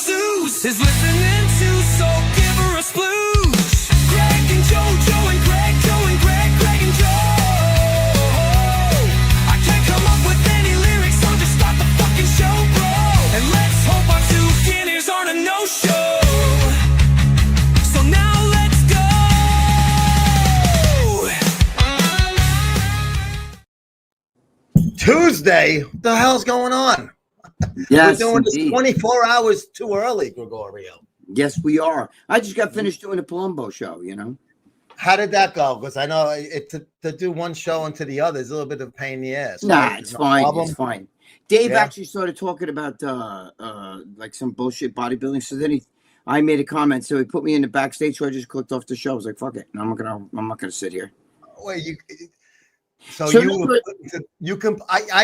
Seuss is listening to, so give her a splooge. Greg and Joe and Greg, Joe and Greg, Greg and Joe. I can't come up with any lyrics, so just start the fucking show, bro. And let's hope our two guineas aren't a no-show. So now let's go. Tuesday? What the hell's going on? Yes, we're doing indeed. this 24 hours too early, Gregorio. Yes, we are. I just got finished doing a Palumbo show, you know. How did that go? Because I know to do one show into the other is a little bit of a pain in the ass. Nah, right? it's fine. Problem? It's fine. Dave Yeah. actually started talking about like some bullshit bodybuilding. So then I made a comment. So he put me in the backstage. So I just clicked off the show. I was like, fuck it. I'm not gonna sit here. Wait, So you can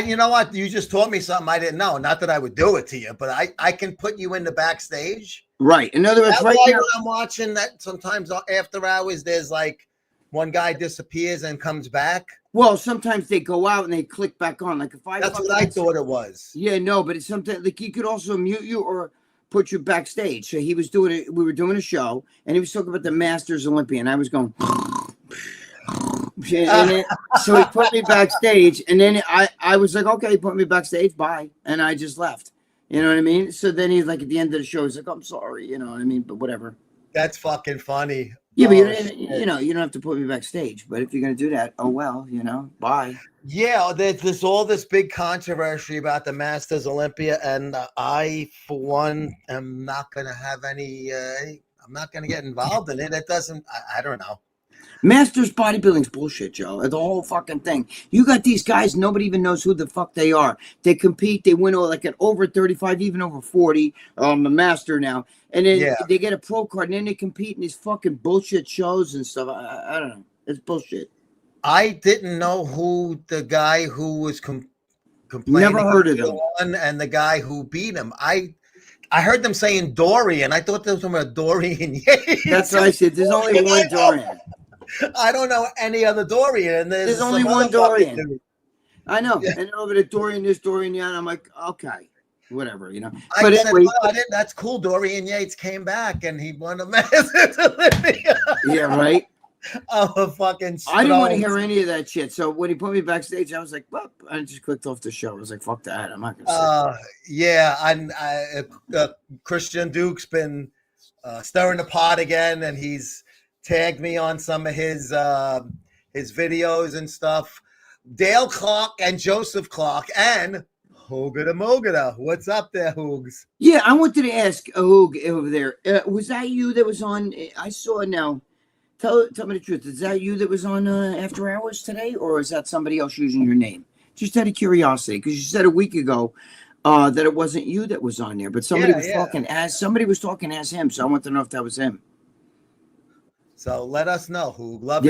you know what? You just taught me something I didn't know. Not that I would do it to you, but I can put you in the backstage. Right. In other words, That's right why now, when I'm watching that, sometimes after hours, there's like one guy disappears and comes back. well, sometimes they go out and they click back on. Like if That's what I thought it was. Yeah, no, but it's something like he could also mute you or put you backstage. So he was doing it. We were doing a show, and he was talking about the Masters Olympia, and I was going. So he put me backstage, and then I was like, okay, he put me backstage, bye, and I just left. You know what I mean? So then he's like, at the end of the show, he's like, I'm sorry, you know what I mean? But whatever. That's fucking funny. Yeah, but Oh, you know, you don't have to put me backstage. But if you're gonna do that, oh well, you know, bye. yeah, there's all this big controversy about the Masters Olympia, and I, for one, am not gonna have any. I'm not gonna get involved in it. It doesn't. I don't know. Masters bodybuilding's bullshit, Joe. The whole fucking thing. You got these guys, nobody even knows who the fuck they are. They compete, they win like at over 35, even over 40. The master now. And then they get a pro card, and then they compete in these fucking bullshit shows and stuff. I don't know. It's bullshit. I didn't know who the guy who was complaining. Never heard of him. And the guy who beat him. I heard them saying Dorian. I thought there was a Dorian Yates. That's what I said. There's only one Dorian. I don't know any other Dorian. And there's only one Dorian. Dude. I know. Yeah. And over the Dorian this, Dorian that. I'm like, okay, whatever, you know. But anyway, that's cool. Dorian Yates came back and he won a Masters Olympia. Yeah, right. Oh, fucking. I didn't want to hear any of that shit. So when he put me backstage, I was like, well, I just clicked off the show. I was like, fuck that. I'm not gonna say yeah, and Christian Duke's been stirring the pot again, and he's tagged me on some of his videos and stuff. Dale Clark and Joseph Clark and Hoogada Mogada. What's up there, Hoogs? Yeah, I wanted to ask Hoog over there. Was that you that was on? I saw now. Tell me the truth. Is that you that was on After Hours today, or is that somebody else using your name? Just out of curiosity, because you said a week ago that it wasn't you that was on there, but somebody was talking as him. So I want to know if that was him. So let us know who. Love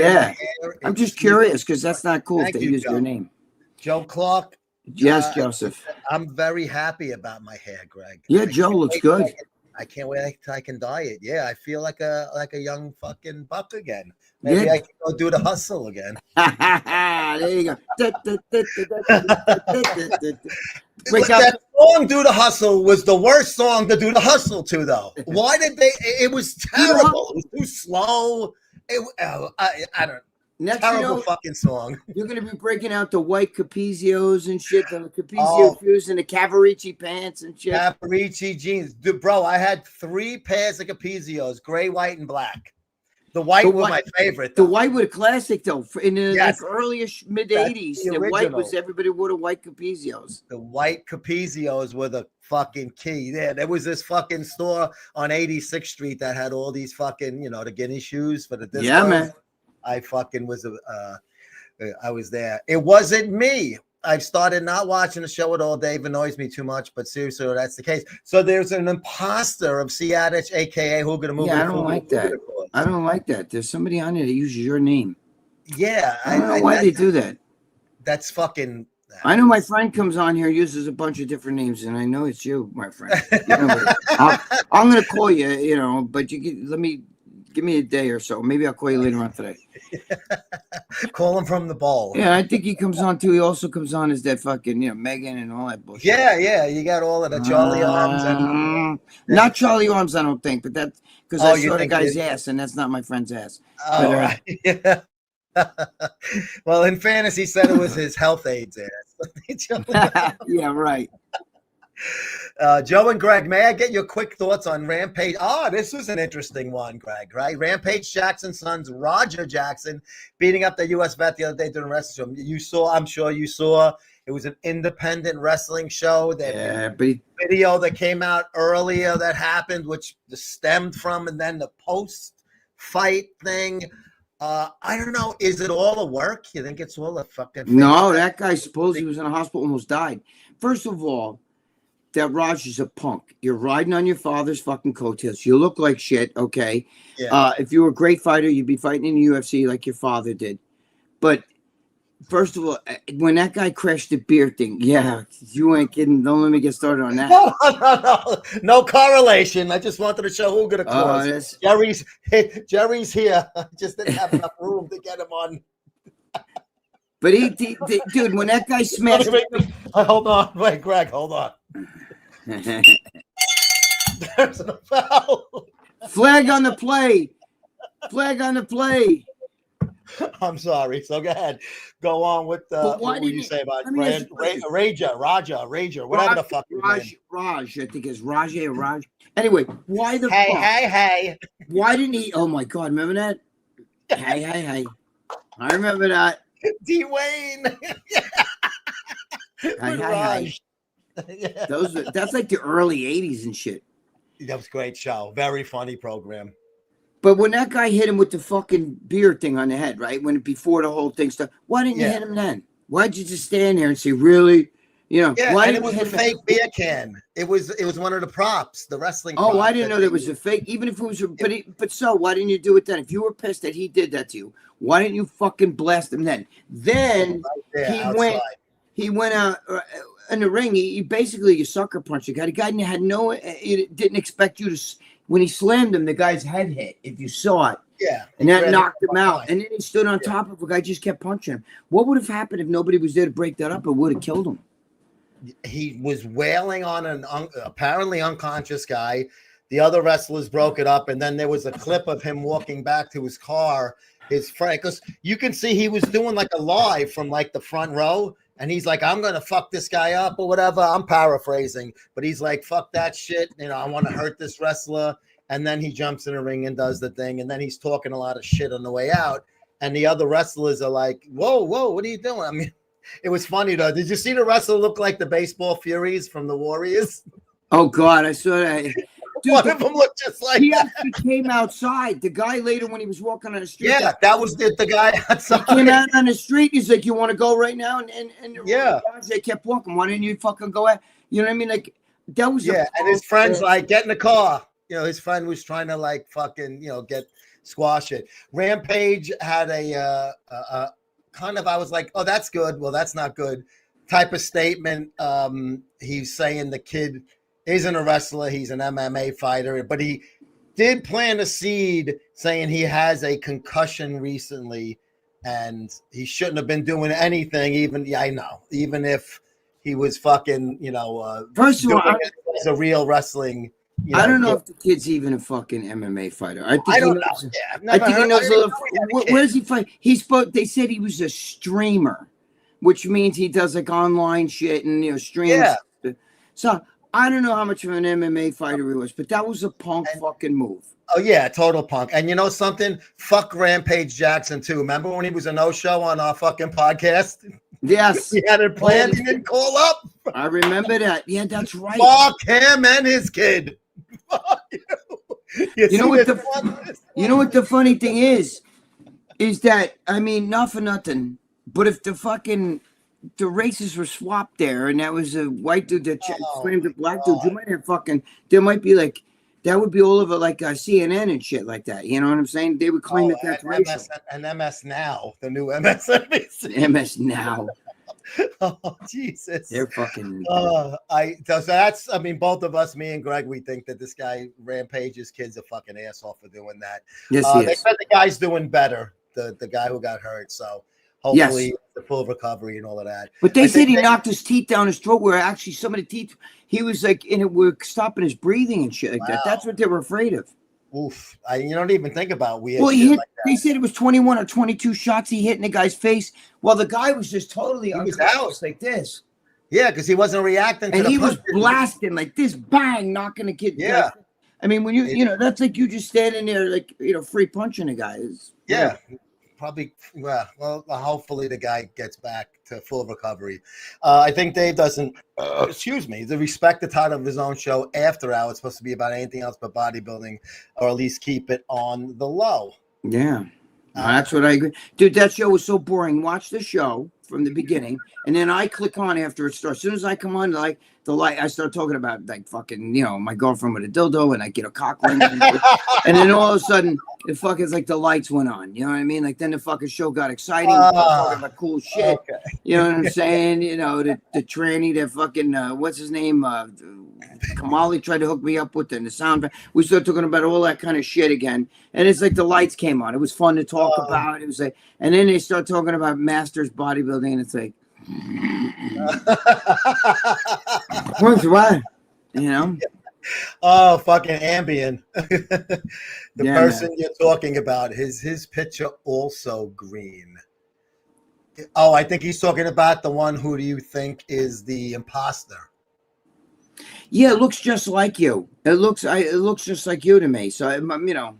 I'm just curious because that's not cool if they use your name. Joe Clark. Yes, Joseph. I'm very happy about my hair, Greg. Yeah, Joe looks good. I can't wait till I can dye it. Yeah, I feel like a young fucking buck again. Maybe I can go do the hustle again. There you go. That song "Do the Hustle" was the worst song to do the hustle to, though. Why did they? It was terrible. It was too slow. I don't. Terrible fucking song. You're gonna be breaking out the white Capizios and shit, the Capizio shoes and the Cavarici pants and shit. Cavarici jeans, dude, bro. I had 3 pairs of Capizios, gray, white, and black. The white were my favorite. The white was a classic though. In the early mid '80s, the white was everybody wore the white Capizios. The white Capizios were the fucking key. There was this fucking store on 86th Street that had all these fucking, the guinea shoes for the disco. Yeah, man. I fucking was I was there. It wasn't me. I've started not watching the show at all. Dave annoys me too much, but seriously, that's the case. So there's an imposter of Seattle, aka Who Gonna Move. Yeah, I don't like that. I don't like that. There's somebody on there that uses your name. Yeah, I don't know why they do that. That's fucking. I know my friend comes on here, uses a bunch of different names, and I know it's you, my friend. I'm gonna call you, but let me Give me a day or so. Maybe I'll call you later on today. Call him from the bowl. Yeah, I think he comes on too. He also comes on as that fucking, Megan and all that bullshit. Yeah. You got all of the Charlie Arms and not Charlie Arms, I don't think, but that's because I you saw the think guy's it- ass, and that's not my friend's ass. Oh, right. Yeah. Well, in fantasy, said it was his health aides ass. Yeah, right. Joe and Greg, may I get your quick thoughts on Rampage? Oh, this was an interesting one, Greg, right? Rampage Jackson's sons, Roger Jackson, beating up the U.S. vet the other day during wrestling show. I'm sure you saw. It was an independent wrestling show. That video that came out earlier that happened, which stemmed from, and then the post-fight thing. I don't know. Is it all a work? You think it's all a fucking thing? No, that guy supposedly was in a hospital, almost died. First of all, that Roger's a punk. You're riding on your father's fucking coattails. You look like shit, okay? Yeah. If you were a great fighter, you'd be fighting in the UFC like your father did. But first of all, when that guy crashed the beer thing, yeah, you ain't kidding. Don't let me get started on that. No correlation. I just wanted to show who could have caused. Jerry's here. I just didn't have enough room to get him on. But dude, when that guy smashed, hold on, wait, Greg, hold on. There's a foul. Flag on the play. Flag on the play. I'm sorry. So go ahead. Go on with what did you say about Raja, whatever the fuck. Raj, I think it's Raj or Raj. Anyway, why the fuck? Hey. Why didn't he? Oh my God, remember that? Hey. I remember that. Dwayne. Hey. Yeah. That's like the early 80s and shit. That was a great show. Very funny program. But when that guy hit him with the fucking beer thing on the head, right? Before the whole thing started, why didn't you hit him then? Why'd you just stand there and say, really? Why and it was a fake beer can. It was one of the props, the wrestling props. Oh, I didn't know that was a fake. Even if it was but so why didn't you do it then? If you were pissed that he did that to you, why didn't you fucking blast him then? Then he went out in the ring. He basically you sucker punched the guy. The guy didn't expect you to. When he slammed him, the guy's head hit. If you saw it, and that knocked him out. And then he stood on top of the guy, just kept punching him. What would have happened if nobody was there to break that up? It would have killed him. He was wailing on an apparently unconscious guy. The other wrestlers broke it up, and then there was a clip of him walking back to his car. His friend, because you can see he was doing like a live from like the front row, and he's like, "I'm gonna fuck this guy up" or whatever. I'm paraphrasing, but he's like, "Fuck that shit," I want to hurt this wrestler. And then he jumps in the ring and does the thing, and then he's talking a lot of shit on the way out. And the other wrestlers are like, "Whoa, what are you doing?" I mean, it was funny though. Did you see the wrestler look like the baseball Furies from the Warriors? Oh God, I saw that. Dude, one of them looked just like he that. actually came outside. The guy later when he was walking on the street. Yeah, that was the guy outside. He came out on the street. He's like, "You want to go right now?" And they kept walking. Why didn't you fucking go out? You know what I mean? Like that was and his friend's like, "Get in the car." His friend was trying to like fucking squash it. Rampage had a kind of, I was like, "Oh, that's good." Well, that's not good. Type of statement. He's saying the kid isn't a wrestler, he's an MMA fighter, but he did plant a seed saying he has a concussion recently and he shouldn't have been doing anything, even if he was fucking, first of all, it's a real wrestling. I don't know if the kid's even a fucking MMA fighter. I don't know. Yeah, I think he knows a little. Where's he fight? They said he was a streamer, which means he does like online shit and streams. Yeah. So I don't know how much of an MMA fighter he was, but that was a punk fucking move. Oh yeah, total punk. And you know something? Fuck Rampage Jackson too. Remember when he was a no-show on our fucking podcast? Yes. He had it planned. He didn't call up. I remember that. Yeah, that's right. Fuck him and his kid. Fuck you. You know what the funny thing is that, I mean, not for nothing, but if the races were swapped there and that was a white dude that slammed a black dude, you might have there might be like, that would be all over like CNN and shit like that. You know what I'm saying? They would claim that that's racial. And MS Now, the new MSNBC. MS Now. Oh, Jesus. They're fucking. So that's, I mean, both of us, me and Greg, we think that this guy Rampage's kid's a fucking asshole for doing that. Yes, he They is. said the guy's doing better, the guy who got hurt. So hopefully the full recovery and all of that. But they said he knocked his teeth down his throat, where actually some of the teeth, he was like, and it were stopping his breathing and shit like that. That's what they were afraid of. Oof. You don't even think about weird Well, shit like that. they said it was 21 or 22 shots he hit in the guy's face. Well, the guy was just totally unconscious like this. Yeah, because he wasn't reacting to and the he was punches. blasting like this, bang, knocking the kid. Yeah. I mean, when you know, that's like you just standing there, like, you know, free punching a guy. Yeah. Probably, well, hopefully the guy gets back to full recovery. I think Dave doesn't, excuse me, the respect the title of his own show After Hours. It's supposed to be about anything else but bodybuilding, or at least keep it on the low. Yeah. That's what I agree. Dude, that show was so boring. Watch the show from the beginning, and then I click on after it starts. As soon as I come on, like the light, I start talking about like fucking, you know, my girlfriend with a dildo, and I get a cock ring, and then all of a sudden, it fucking like the lights went on. You know what I mean? Like then the fucking show got exciting, talking about cool shit. Okay. You know what I'm saying? You know, the tranny, that fucking what's his name? Kamali tried to hook me up with, and the sound. We started talking about all that kind of shit again, and it's like the lights came on. It was fun to talk about. It was like, and then they start talking about masters bodybuilding, and it's like, what's what? You know? Oh, fucking Ambien. The person you're talking about, his picture also green. Oh, I think he's talking about the one. Who do you think is the imposter? Yeah, it looks just like you. It looks just like you to me. So you know,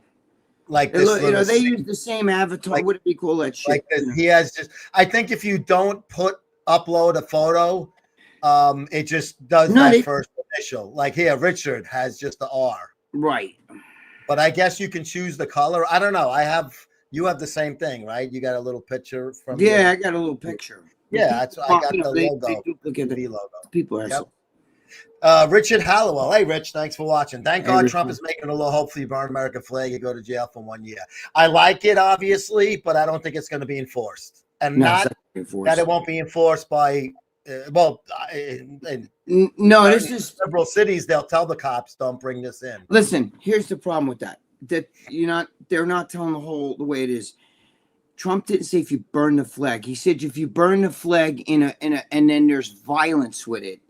like this, you know, they use the same avatar. Like, what do you call that shit? Like this, he has just. I think if you don't upload a photo, it just does first initial. Like here, Richard has just the R. Right. But I guess you can choose the color. I don't know. You have the same thing, right? You got a little picture from. Yeah, I got a little picture. Yeah, I got the logo. They duplicate the logo. People are. Yep. Richard Hallowell. Hey, Rich, thanks for watching. Thank God Trump is making a law. Hopefully, burn American flag and go to jail for 1 year. I like it, obviously, but I don't think it's going to be enforced. And not that it won't be enforced by, no, this is several cities. They'll tell the cops, don't bring this in. Listen, here's the problem with that. They're not telling the way it is. Trump didn't say if you burn the flag. He said if you burn the flag and then there's violence with it.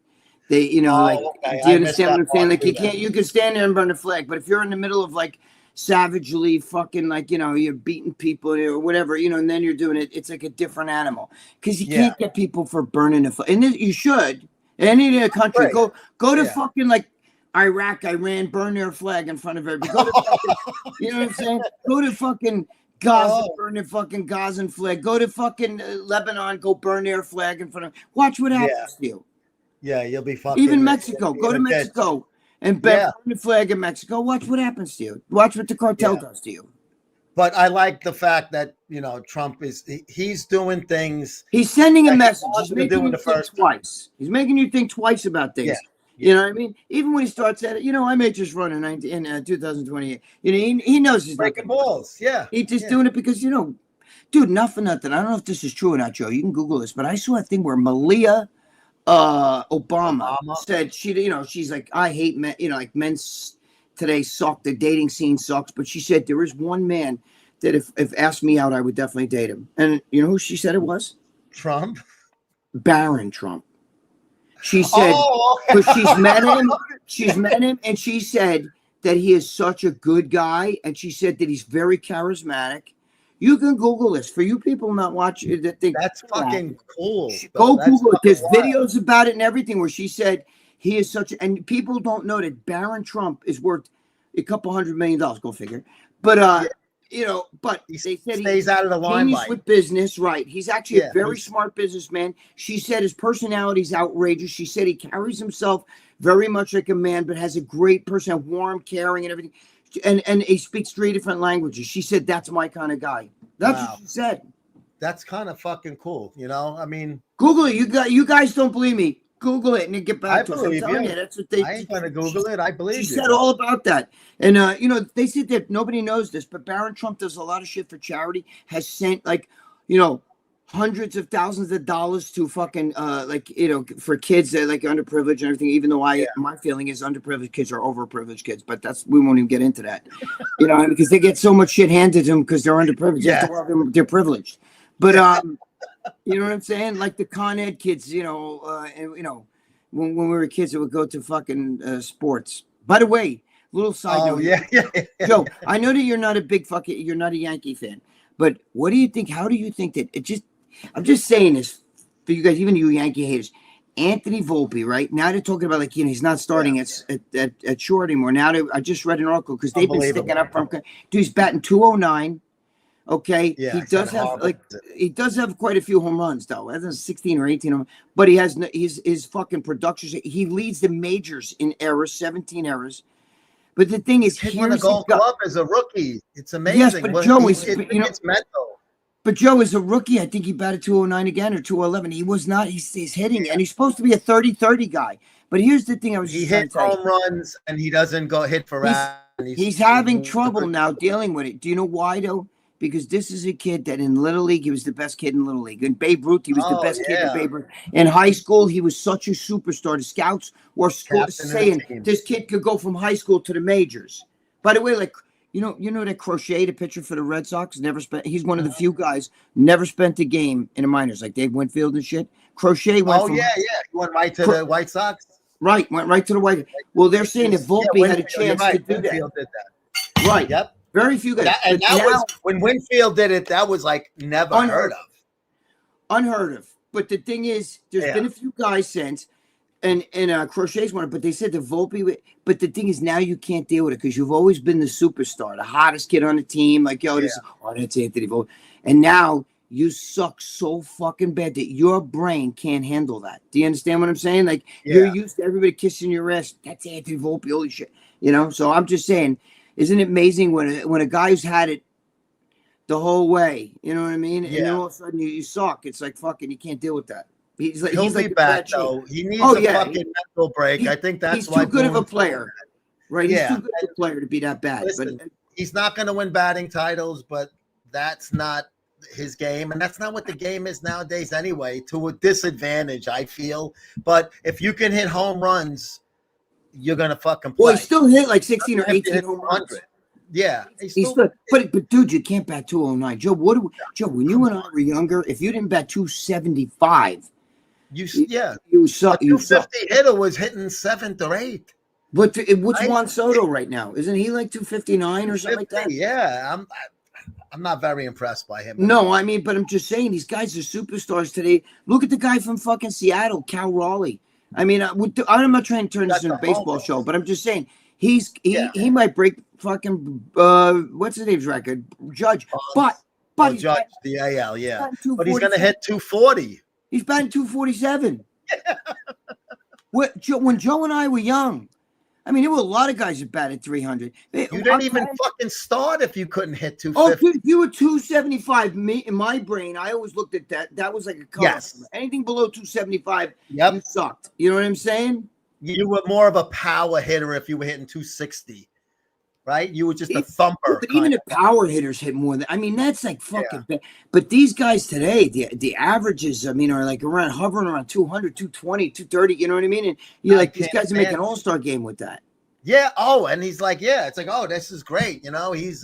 They, you know, do you understand what I'm saying? Like you can stand there and burn the flag, but if you're in the middle of like savagely fucking, like, you know, you're beating people or whatever, you know, and then you're doing it, it's like a different animal, because you can't get people for burning the flag. And you should, any other country, go to fucking like Iraq, Iran, burn their flag in front of everybody. Go to fucking, you know what I'm saying? Go to fucking Gaza, burn their fucking Gazan flag. Go to fucking Lebanon, go burn their flag in front of. Watch what happens to you. Yeah, you'll be fucking. Even Mexico. Go to Mexico and burn the flag in Mexico. Watch what happens to you. Watch what the cartel does to you. But I like the fact that, you know, Trump he's doing things. He's sending a message. He's making you think twice. He's making you think twice about things. You know what I mean? Even when he starts at it, you know, I may just run in 2028. You know, he knows he's breaking balls. Yeah. He's just doing it because, you know, dude, not for nothing. I don't know if this is true or not, Joe. You can Google this, but I saw a thing where Malia Obama said she's like, I hate men, you know, like men today suck, the dating scene sucks, but she said there is one man that if asked me out, I would definitely date him. And you know who she said it was? Trump. Barron Trump. She said, because she's met him, and she said that he is such a good guy, and she said that he's very charismatic. You can Google this. For you people not watching that think that's fucking cool. Go Google it. There's videos about it and everything where she said he is such and people don't know that Barron Trump is worth a couple $100 million. Go figure. But you know, but they said he stays out of the limelight with business, right? He's actually a very smart businessman. She said his personality's outrageous. She said he carries himself very much like a man, but has a great person, warm, caring, and everything. And he speaks 3 different languages. She said that's my kind of guy. That's what she said. That's kind of fucking cool, you know. I mean, Google it. You guys don't believe me. Google it and then get back to us. I'm telling you, that's what they. I ain't gonna Google it. I believe she said all about that. And you know, they said that nobody knows this, but Barron Trump does a lot of shit for charity. Has sent like, you know, hundreds of thousands of dollars to fucking like, you know, for kids that like underprivileged and everything, even though my feeling is underprivileged kids are overprivileged kids, but we won't even get into that, you know, because they get so much shit handed to them because they're underprivileged. Yeah. After all, they're privileged, but you know what I'm saying, like the Con Ed kids, you know, and you know, when we were kids that would go to fucking sports. By the way, little side note, yeah. Joe, I know that you're not a Yankee fan, but what do you think? How do you think that I'm just saying this for you guys, even you Yankee haters. Anthony Volpe, right now they're talking about, like, you know, he's not starting at short anymore. Now I just read an article because they've been sticking up from. Dude, he's batting 209. Okay, Yeah, he does have quite a few home runs though. I think 16 or 18 of them, but he has his fucking production. He leads the majors in errors, 17 errors. But the thing is, he won a Gold Glove as a rookie. It's amazing. Yes, but Joe is, you know, it's mental. But Joe, as a rookie, I think he batted 209 again or 211. He was not. He's hitting, and he's supposed to be a 30-30 guy. But here's the thing: he hits home runs, and he doesn't go hit for out. He's having trouble now dealing with it. Do you know why though? Because this is a kid that in Little League, he was the best kid in Little League. In Babe Ruth, he was the best kid in Babe Ruth. In high school, he was such a superstar. The scouts were saying this kid could go from high school to the majors. By the way, like, you know that Crochet, the pitcher for the Red Sox, he's one of the few guys never spent a game in the minors, like Dave Winfield and shit. Crochet went he went right to the White Sox. Right, went right to the White. Well, they're saying that Volpe had a chance to do Winfield that. did that. Right. Yep. Very few guys. That was when Winfield did it. That was like never heard of. Unheard of. But the thing is, there's been a few guys since. And Crochet's one, but they said the Volpe. But the thing is, now you can't deal with it because you've always been the superstar, the hottest kid on the team. Like, yo, that's Anthony Volpe. And now you suck so fucking bad that your brain can't handle that. Do you understand what I'm saying? Like, you're used to everybody kissing your ass. That's Anthony Volpe. Holy shit, you know. So I'm just saying, isn't it amazing when a guy who's had it the whole way, you know what I mean? And then all of a sudden you suck. It's like fucking, you can't deal with that. He'll be back though. He needs a fucking mental break. I think that's why he's too good of a player, right? He's too good of a player to be that bad. Listen, but he's not going to win batting titles, but that's not his game, and that's not what the game is nowadays anyway. To a disadvantage, I feel. But if you can hit home runs, you're going to fucking play. Well, he still hit like 16 or 18 home runs. Yeah, he's still, but dude, you can't bat 209. Joe, when you and I were younger, if you didn't bat 275. You suck. A 250 hitter was hitting 7th or 8th. But what's Juan Soto right now? Isn't he like 259 or something like that? Yeah, I'm not very impressed by him. No, I mean, but I'm just saying these guys are superstars today. Look at the guy from fucking Seattle, Cal Raleigh. I mean, I'm not trying to turn this into a baseball show, but I'm just saying he might break fucking what's his name's record, Judge. But Judge the AL, but he's gonna hit 240. He's batting 247. When Joe and I were young, I mean, there were a lot of guys that batted 300. You didn't even fucking start if you couldn't hit 250. Oh, dude, you were 275. In my brain, I always looked at that. That was like a color. Yes. Anything below 275, you sucked. You know what I'm saying? You were more of a power hitter if you were hitting 260. Right? You were just a thumper. But even the power hitters hit more than, I mean, that's like fucking bad. But these guys today, the averages, I mean, are like hovering around 200, 220, 230, you know what I mean? And you're like, these guys are making an all-star game with that. Yeah. Oh, and he's like, it's like, oh, this is great. You know, he's,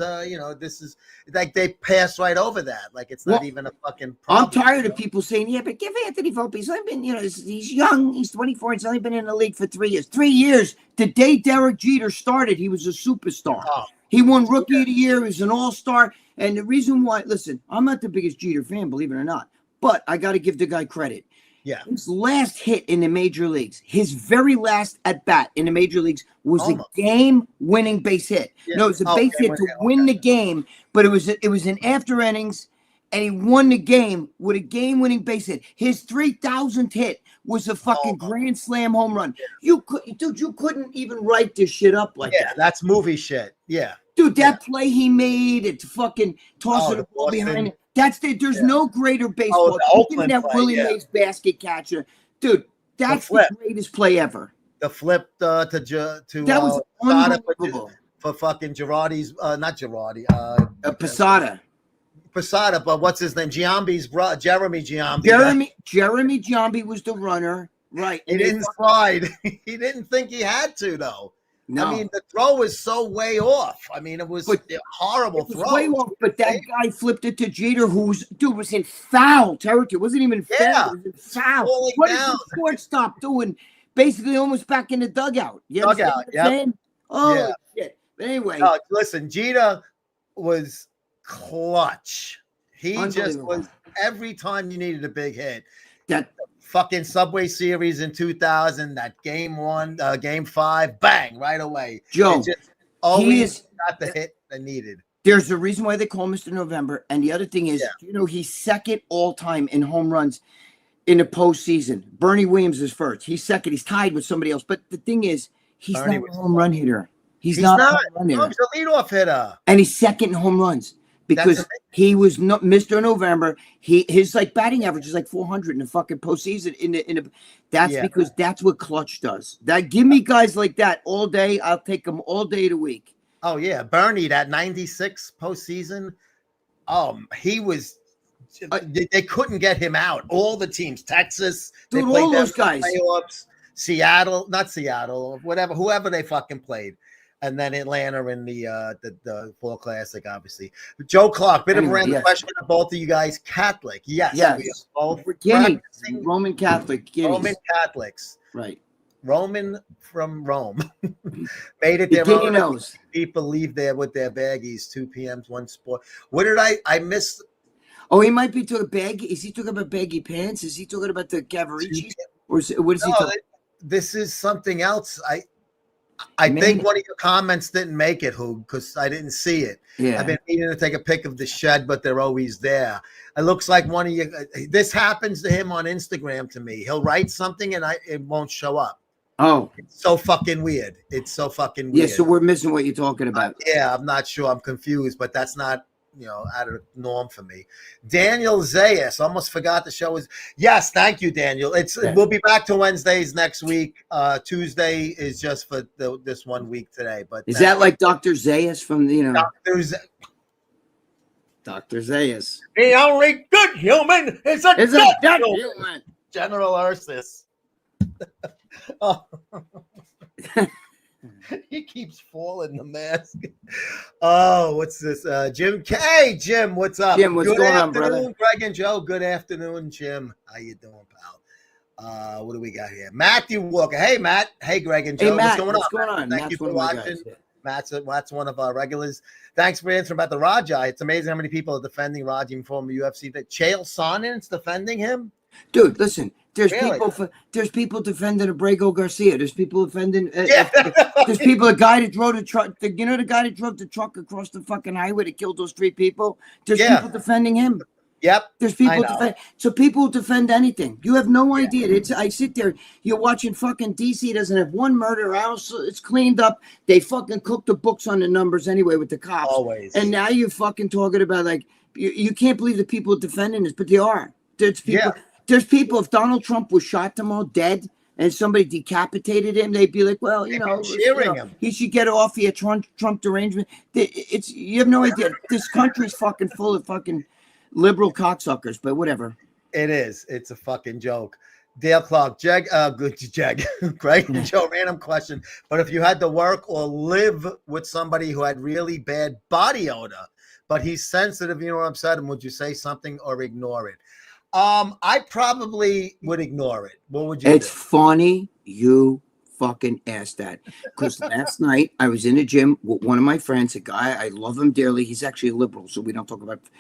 this is like they pass right over that. Like it's not even a fucking problem. I'm tired of people saying, but give Anthony Volpe. He's only been, he's young. He's 24. He's only been in the league for 3 years. 3 years. The day Derek Jeter started, he was a superstar. Oh, he won Rookie of the Year. He was an all-star. And the reason why, listen, I'm not the biggest Jeter fan, believe it or not, but I got to give the guy credit. Yeah. His last hit in the major leagues, his very last at bat in the major leagues was a game-winning base hit. Yeah. No, it was a base hit to win the game, but it was in after innings, and he won the game with a game-winning base hit. His 3,000th hit was a fucking grand slam home run. You couldn't even write this shit up like that. Yeah, that's movie shit. Yeah. Dude, that play he made, it's fucking tossing the ball behind it. There's no greater baseball. That Willie Mays basket catcher, dude. That's the greatest play ever. The flip to that was unbelievable for fucking Girardi's, not Girardi, Posada. Posada, but what's his name? Giambi's brother, Jeremy Giambi. Jeremy Giambi was the runner, right? He didn't slide. He didn't think he had to, though. No. I mean, the throw was so way off. I mean, it was a horrible throw. Way off, but that guy flipped it to Jeter, who was in foul territory. It wasn't even fair. It was in foul. What is the shortstop doing? Basically, almost back in the dugout. Dugout, yeah. Oh, shit. But anyway. Listen, Jeter was clutch. He just was every time you needed a big hit. That fucking Subway Series in 2000, that game 5, bang, right away. Joe, just always got the hit they needed. There's a reason why they call Mr. November. And the other thing is, he's second all time in home runs in the postseason. Bernie Williams is first. He's second. He's tied with somebody else. But the thing is, he's not a home run hitter. He's not a home run hitter. He's a leadoff hitter. And he's second in home runs. Because he was not Mr. November. His like batting average is like 400 in the fucking postseason. Because that's what clutch does. That give me guys like that all day. I'll take them all day of the week. Oh yeah, Bernie, that 96 postseason. He was. They couldn't get him out. All the teams, Texas, dude, all those guys, playoffs, Seattle, not Seattle, whatever, whoever they fucking played. And then Atlanta in the Fall Classic, obviously. Joe Clark, bit of a random question to both of you guys. Catholic, yes. We are both Roman Catholic. Roman Catholics. Right. Roman from Rome. Made it their own. Knows. People leave there with their baggies, 2 p.m., one sport. What did I missed? Oh, he might be talking baggy. Is he talking about baggy pants? Is he talking about the Cavarici? Or what is he talking? This is something else. I think one of your comments didn't make it, because I didn't see it. Yeah. I've been meaning to take a pic of the shed, but they're always there. It looks like one of you. This happens to him on Instagram to me. He'll write something and it won't show up. Oh. It's so fucking weird. Yeah, so we're missing what you're talking about. I'm not sure. I'm confused, but that's not, out of the norm for me. Daniel Zayas, almost forgot the show was. Yes, thank you, Daniel. We'll be back to Wednesdays next week. Tuesday is just for this 1 week today. But is that like Dr. Zayas from Dr. Zayas? The only good human is a good human. General Ursus. Oh. He keeps falling the mask. Oh, what's this? Jim. Hey, Jim, what's up? Jim, what's going on, brother? Greg and Joe. Good afternoon, Jim. How you doing, pal? What do we got here? Matthew Walker. Hey, Matt. Hey, Greg and Joe. Hey, Matt, what's going on? Thank you for watching. Matt's one of our regulars. Thanks for answering about the Raja. It's amazing how many people are defending Raja in former UFC. Chael Sonnen's defending him. Dude, listen. There's people defending Abrego Garcia. There's people defending. There's people. The guy that drove the truck. The guy that drove the truck across the fucking highway that killed those 3 people. There's people defending him. Yep. There's people defend. So people will defend anything. You have no idea. I sit there. You're watching fucking DC doesn't have one murder. It's cleaned up. They fucking cook the books on the numbers anyway with the cops. Always. And now you're fucking talking about like you can't believe the people defending this, but they are. There's people. Yeah. There's people, if Donald Trump was shot tomorrow dead and somebody decapitated him, they'd be like, well, cheering him. He should get off here, Trump derangement. You have no idea. This country's fucking full of fucking liberal cocksuckers, but whatever. It is. It's a fucking joke. Dale Clark, Greg and Joe, random question. But if you had to work or live with somebody who had really bad body odor, but he's sensitive, upset him, would you say something or ignore it? I probably would ignore it. What would you do? It's funny you fucking asked that. Because last night I was in a gym with one of my friends, a guy, I love him dearly. He's actually a liberal, so we don't talk about it.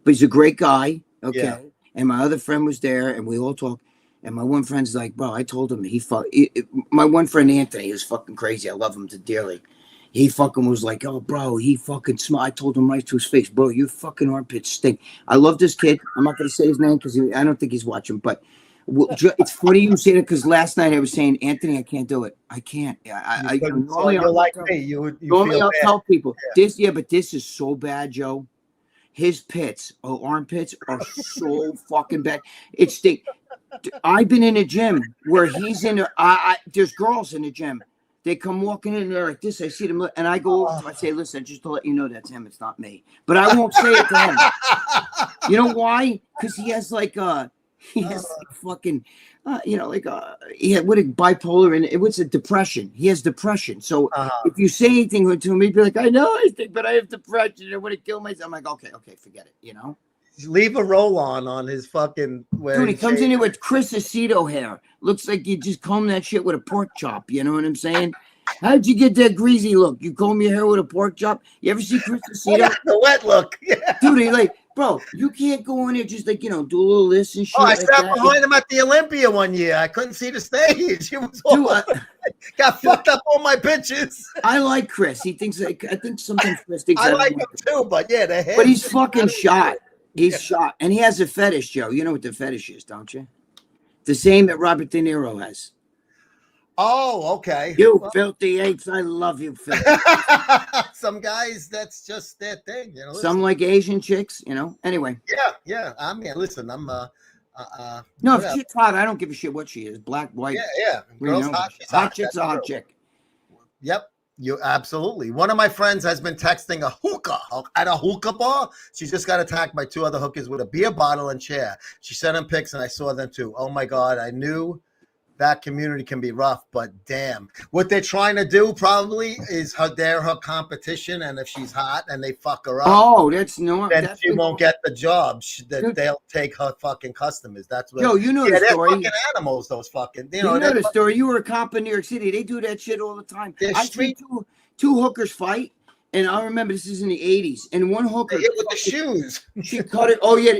But he's a great guy, okay? Yeah. And my other friend was there, and we all talked. And my one friend's like, bro, I told him my one friend Anthony is fucking crazy. I love him dearly. He fucking was like, oh, bro, he fucking smelled. I told him right to his face, bro, your fucking armpits stink. I love this kid. I'm not going to say his name because I don't think he's watching. But it's funny you say that because last night I was saying, Anthony, I can't do it. I can't. Normally I'll tell people this. Yeah, but this is so bad, Joe. His armpits are so fucking bad. It stink. I've been in a gym where he's in. There's girls in the gym. They come walking in there like this. I see them, and I go over to him. I say, "Listen, just to let you know, that's him. It's not me." But I won't say it to him. You know why? Because he has like fucking, he had what a bipolar and it was a depression. He has depression. So if you say anything to him, he'd be like, "I know, I think, but I have depression. I want to kill myself." I'm like, okay, forget it. Leave a roll on his fucking. Dude, he comes in here with Chris Aceto hair. Looks like you just comb that shit with a pork chop. You know what I'm saying? How'd you get that greasy look? You comb your hair with a pork chop? You ever see Chris Aceto? The wet look. Yeah. Dude, he like, bro, you can't go in there just like, do a little this and shit. I sat behind him at the Olympia one year. I couldn't see the stage. It was got fucked up on my pitches. I like Chris. He thinks I think sometimes Chris thinks I like him too, but yeah, the hair. But he's fucking shot. He's shot. And he has a fetish, Joe. You know what the fetish is, don't you? The same that Robert De Niro has. Oh, okay. You filthy apes. I love you, filthy. Some guys, that's just their thing. Some like Asian chicks, Anyway. Yeah. I mean, listen, I'm no, if she's hot, I don't give a shit what she is. Black, white. Yeah. Girl's hot. Hot chick's a hot chick. Yep. You absolutely. One of my friends has been texting a hookah at a hookah bar. She just got attacked by two other hookers with a beer bottle and chair. She sent him pics and I saw them too. Oh my God. I knew that community can be rough, but damn. What they're trying to do probably is her competition. And if she's hot and they fuck her up. Oh, that's no. Then she won't get the job. They'll take her fucking customers. That's what. Yo, you know the story. They're fucking animals, those fucking. You know the story. You were a cop in New York City. They do that shit all the time. I see two hookers fight, and I remember this is in the 80s. And one hooker with the shoes. She cut it. Oh yeah,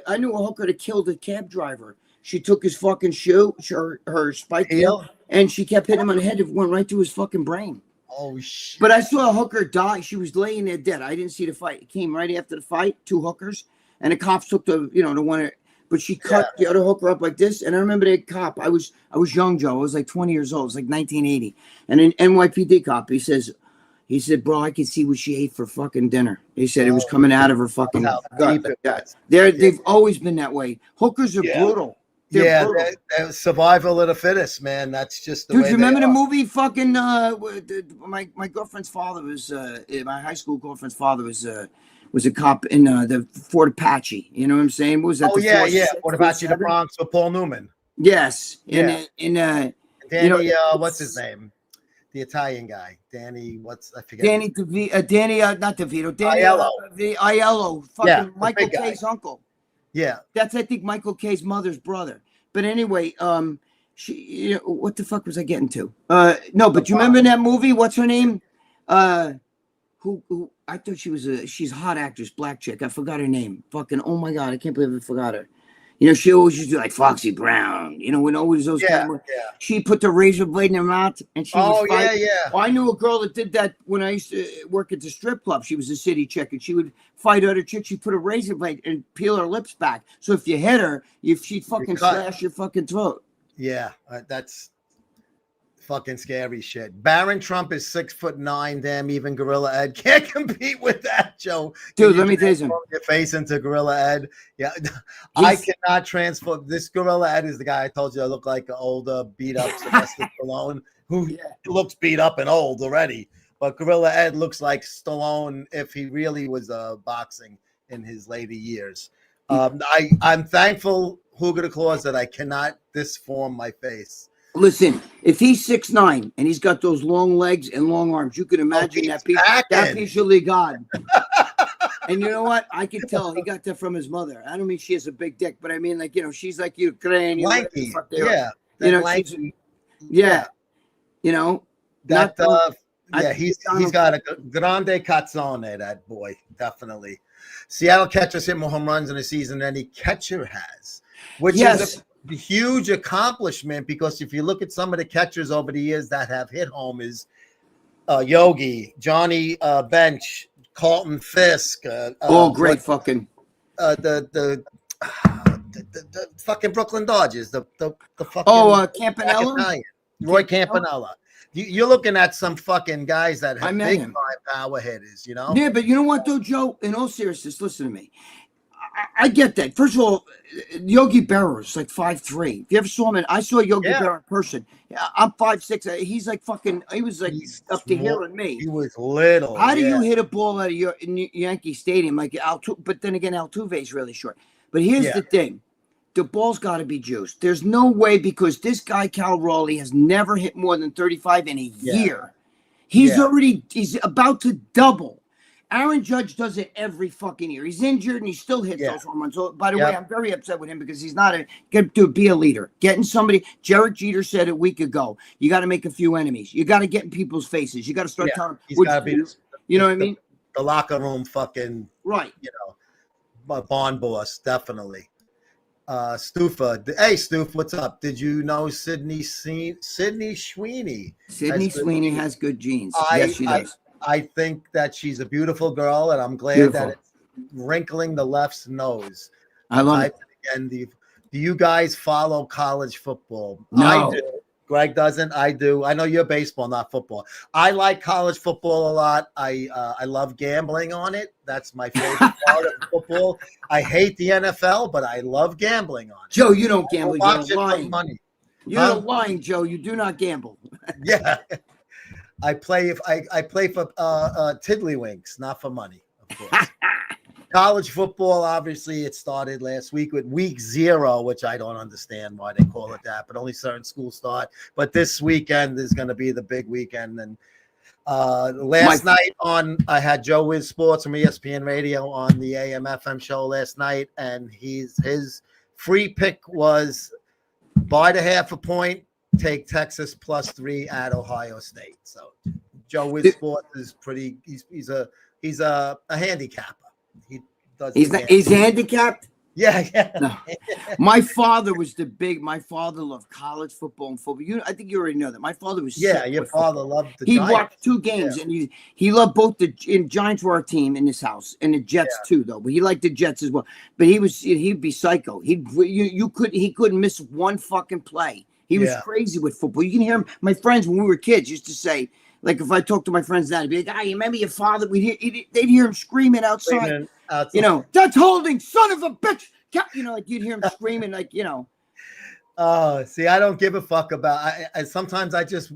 I knew a hooker that killed a cab driver. She took his fucking shoe, her spike heel, and she kept hitting him on the head. It went right through his fucking brain. Oh shit! But I saw a hooker die. She was laying there dead. I didn't see the fight. It came right after the fight. Two hookers, and the cops took the one. But she cut the other hooker up like this. And I remember that cop. I was young, Joe. I was like 20 years old. It was like 1980. And an NYPD cop. He said, bro, I can see what she ate for fucking dinner. He said it was coming out of her fucking gut. They've always been that way. Hookers are brutal. They're survival of the fittest, man. That's just the way. Dude, you remember the movie fucking my girlfriend's father was my high school girlfriend's father was a cop in the Fort Apache. You know what I'm saying? What was that? Fort Apache, the Bronx with Paul Newman. Yes. Danny, what's his name? The Italian guy. Danny, I forget. Danny not DeVito. Danny Aiello. Fucking Michael K's uncle. Yeah, that's I think Michael K's mother's brother. But anyway, she, what the fuck was I getting to? No, but you remember in that movie? What's her name? Who I thought she's a hot actress, black chick. I forgot her name. Fucking oh my God, I can't believe I forgot her. She always used to be like Foxy Brown. When always those kind of. She put the razor blade in her mouth and she was fighting. Well, I knew a girl that did that when I used to work at the strip club. She was a city chick and she would fight other chicks. She'd put a razor blade and peel her lips back. So if you hit her, she'd fucking slash your fucking throat. Yeah, that's fucking scary shit. Baron Trump is 6'9". Damn, even Gorilla Ed can't compete with that, Joe. Dude, let me tell you something. Your face into Gorilla Ed. Yeah, I cannot transform. This Gorilla Ed is the guy I told you I look like an older, beat up Sylvester Stallone, who looks beat up and old already. But Gorilla Ed looks like Stallone if he really was boxing in his later years. I'm thankful, Hugo de Claus, that I cannot disform my face. Listen, if he's 6'9" and he's got those long legs and long arms, you can imagine that piece of God. And you know what? I can tell he got that from his mother. I don't mean she has a big dick, but I mean she's like Ukraine. Lanky. Lanky. He's got a grande cazzone, that boy, definitely. Seattle catchers hit more home runs in a season than any catcher has, which is a huge accomplishment, because if you look at some of the catchers over the years that have hit home is Yogi, Johnny Bench, Carlton Fisk. Great fucking. The fucking Brooklyn Dodgers. The fucking. Campanella. Roy Campanella. You're looking at some fucking guys that have big time power hitters, Yeah, but you know what though, Joe? In all seriousness, listen to me. I get that. First of all, Yogi Berra is like 5'3". If you ever saw him, I saw Yogi Yeah. Berra in person. I'm 5'6". He's like fucking. He was like He's up to here small. on me. He was little. How do yeah. you hit a ball at a Yankee Stadium like Altuve? But then again, Altuve is really short. But here's Yeah. the thing: the ball's got to be juiced. There's no way because this guy Cal Raleigh has never hit more than 35 in a year. He's about to double. Aaron Judge does it every fucking year. He's injured and he still hits those home runs. So, by the way, I'm very upset with him because he's not be a leader. Getting somebody, Derek Jeter said a week ago, you got to make a few enemies. You got to get in people's faces. You got to start telling them. He's got to be, you know what I mean? The locker room fucking, right. Bond boss, definitely. Stufa. Hey, Stuf, what's up? Did you know Sydney Sweeney? Sydney Sweeney has good genes. Yes, she does. I think that she's a beautiful girl, and I'm glad that it's wrinkling the left's nose. I love it. And do you guys follow college football? No. I do. Greg doesn't. I do. I know you're baseball, not football. I like college football a lot. I love gambling on it. That's my favorite part of football. I hate the NFL, but I love gambling on it. Joe, you don't gamble. You're lying. Money. You're lying, Joe. You do not gamble. Yeah. I play for Tiddlywinks, not for money, of course. College football, obviously, it started last week with week 0, which I don't understand why they call it that, but only certain schools start. But this weekend is going to be the big weekend. And last night I had Joe Wiz Sports from ESPN Radio on the AM FM show last night, and his free pick was by the half a point. Take Texas +3 at Ohio State. So Joe Wiz Sports is pretty. He's a handicapper. He does. He's handicapped. Yeah. No. My father loved college football and football. I think you already know that. My father was your father loved the Giants. He watched 2 games and he loved both the Giants were our team in this house and the Jets too though. But he liked the Jets as well. But he'd be psycho. He couldn't miss one fucking play. He was crazy with football. You can hear him. My friends, when we were kids, used to say, like, if I talked to my friends now, they'd be like, you remember your father? They'd hear him screaming outside. That's holding, son of a bitch. Like you'd hear him screaming, like, Oh, see, I don't give a fuck about. Sometimes I just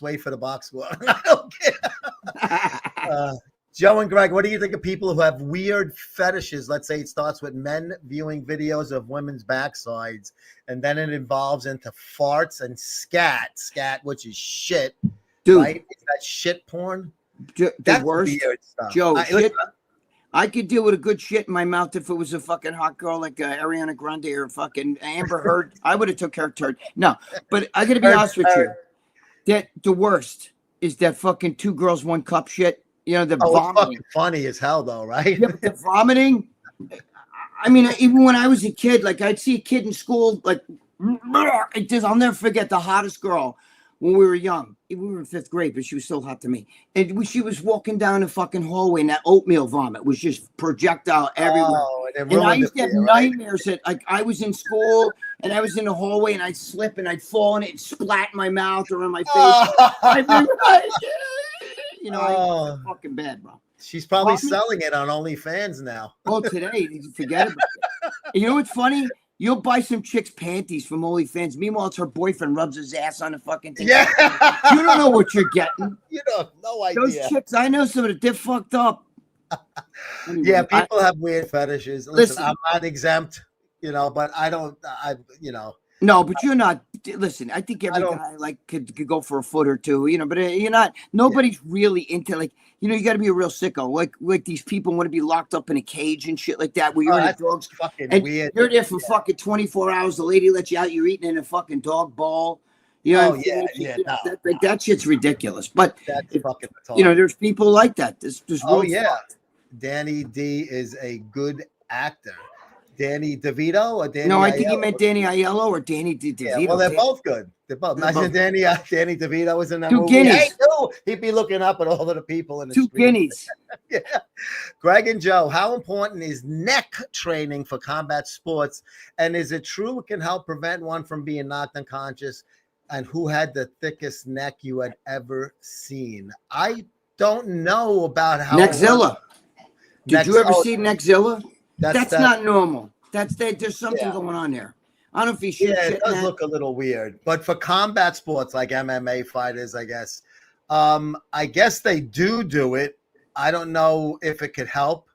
wait for the box score. I don't care. Joe and Greg, what do you think of people who have weird fetishes? Let's say it starts with men viewing videos of women's backsides, and then it evolves into farts and scat, which is shit. Dude, right? Is that shit porn? That's worst. Weird stuff. Joe, I could deal with a good shit in my mouth if it was a fucking hot girl like Ariana Grande or fucking Amber Heard. I would have took her turn. No, but I got to be honest with you. That the worst is that fucking 2 girls, 1 cup shit. The vomiting. It's fucking funny as hell, though, right? Yeah, but the vomiting. I mean, even when I was a kid, like I'd see a kid in school, like I'll never forget the hottest girl when we were young. We were in 5th grade, but she was still hot to me. And she was walking down the fucking hallway, and that oatmeal vomit was just projectile everywhere. Oh, and I used to have nightmares that, like, I was in school and I was in the hallway, and I'd slip and I'd fall, and it'd splat in my mouth or in my face. It's fucking bad, bro. She's probably selling it on OnlyFans now. Oh, today, forget about it. You know what's funny? You'll buy some chick's panties from OnlyFans. Meanwhile, it's her boyfriend rubs his ass on the fucking thing. Yeah. You don't know what you're getting. You don't, no idea. Those chicks, I know some of them, they're fucked up. Anyway, people have weird fetishes. Listen, I'm not exempt, but I don't, No, but you're not. Listen, I think every guy could go for a foot or two, but you're not. Nobody's really into you got to be a real sicko. Like these people want to be locked up in a cage and shit like that. Where you're in a dog's fucking and weird. You're there for fucking 24 hours. The lady lets you out. You're eating in a fucking dog bowl. That shit's ridiculous. But that's fucking retarded. There's people like that. There's fucked. Danny D is a good actor. Danny DeVito or Danny? No, I think he meant Danny Aiello or Danny DeVito. Yeah, well, they're both good. They're both. Imagine Danny DeVito was in that movie. Guineas. Hey, he'd be looking up at all of the people in the 2 street. guineas. Yeah. Greg and Joe, how important is neck training for combat sports? And is it true it can help prevent one from being knocked unconscious? And who had the thickest neck you had ever seen? I don't know about how. Neckzilla. Did you ever see Neckzilla? That's not normal. There's something Yeah. going on there. I don't know if he should. Yeah, it does look a little weird. But for combat sports like MMA fighters, I guess they do it. I don't know if it could help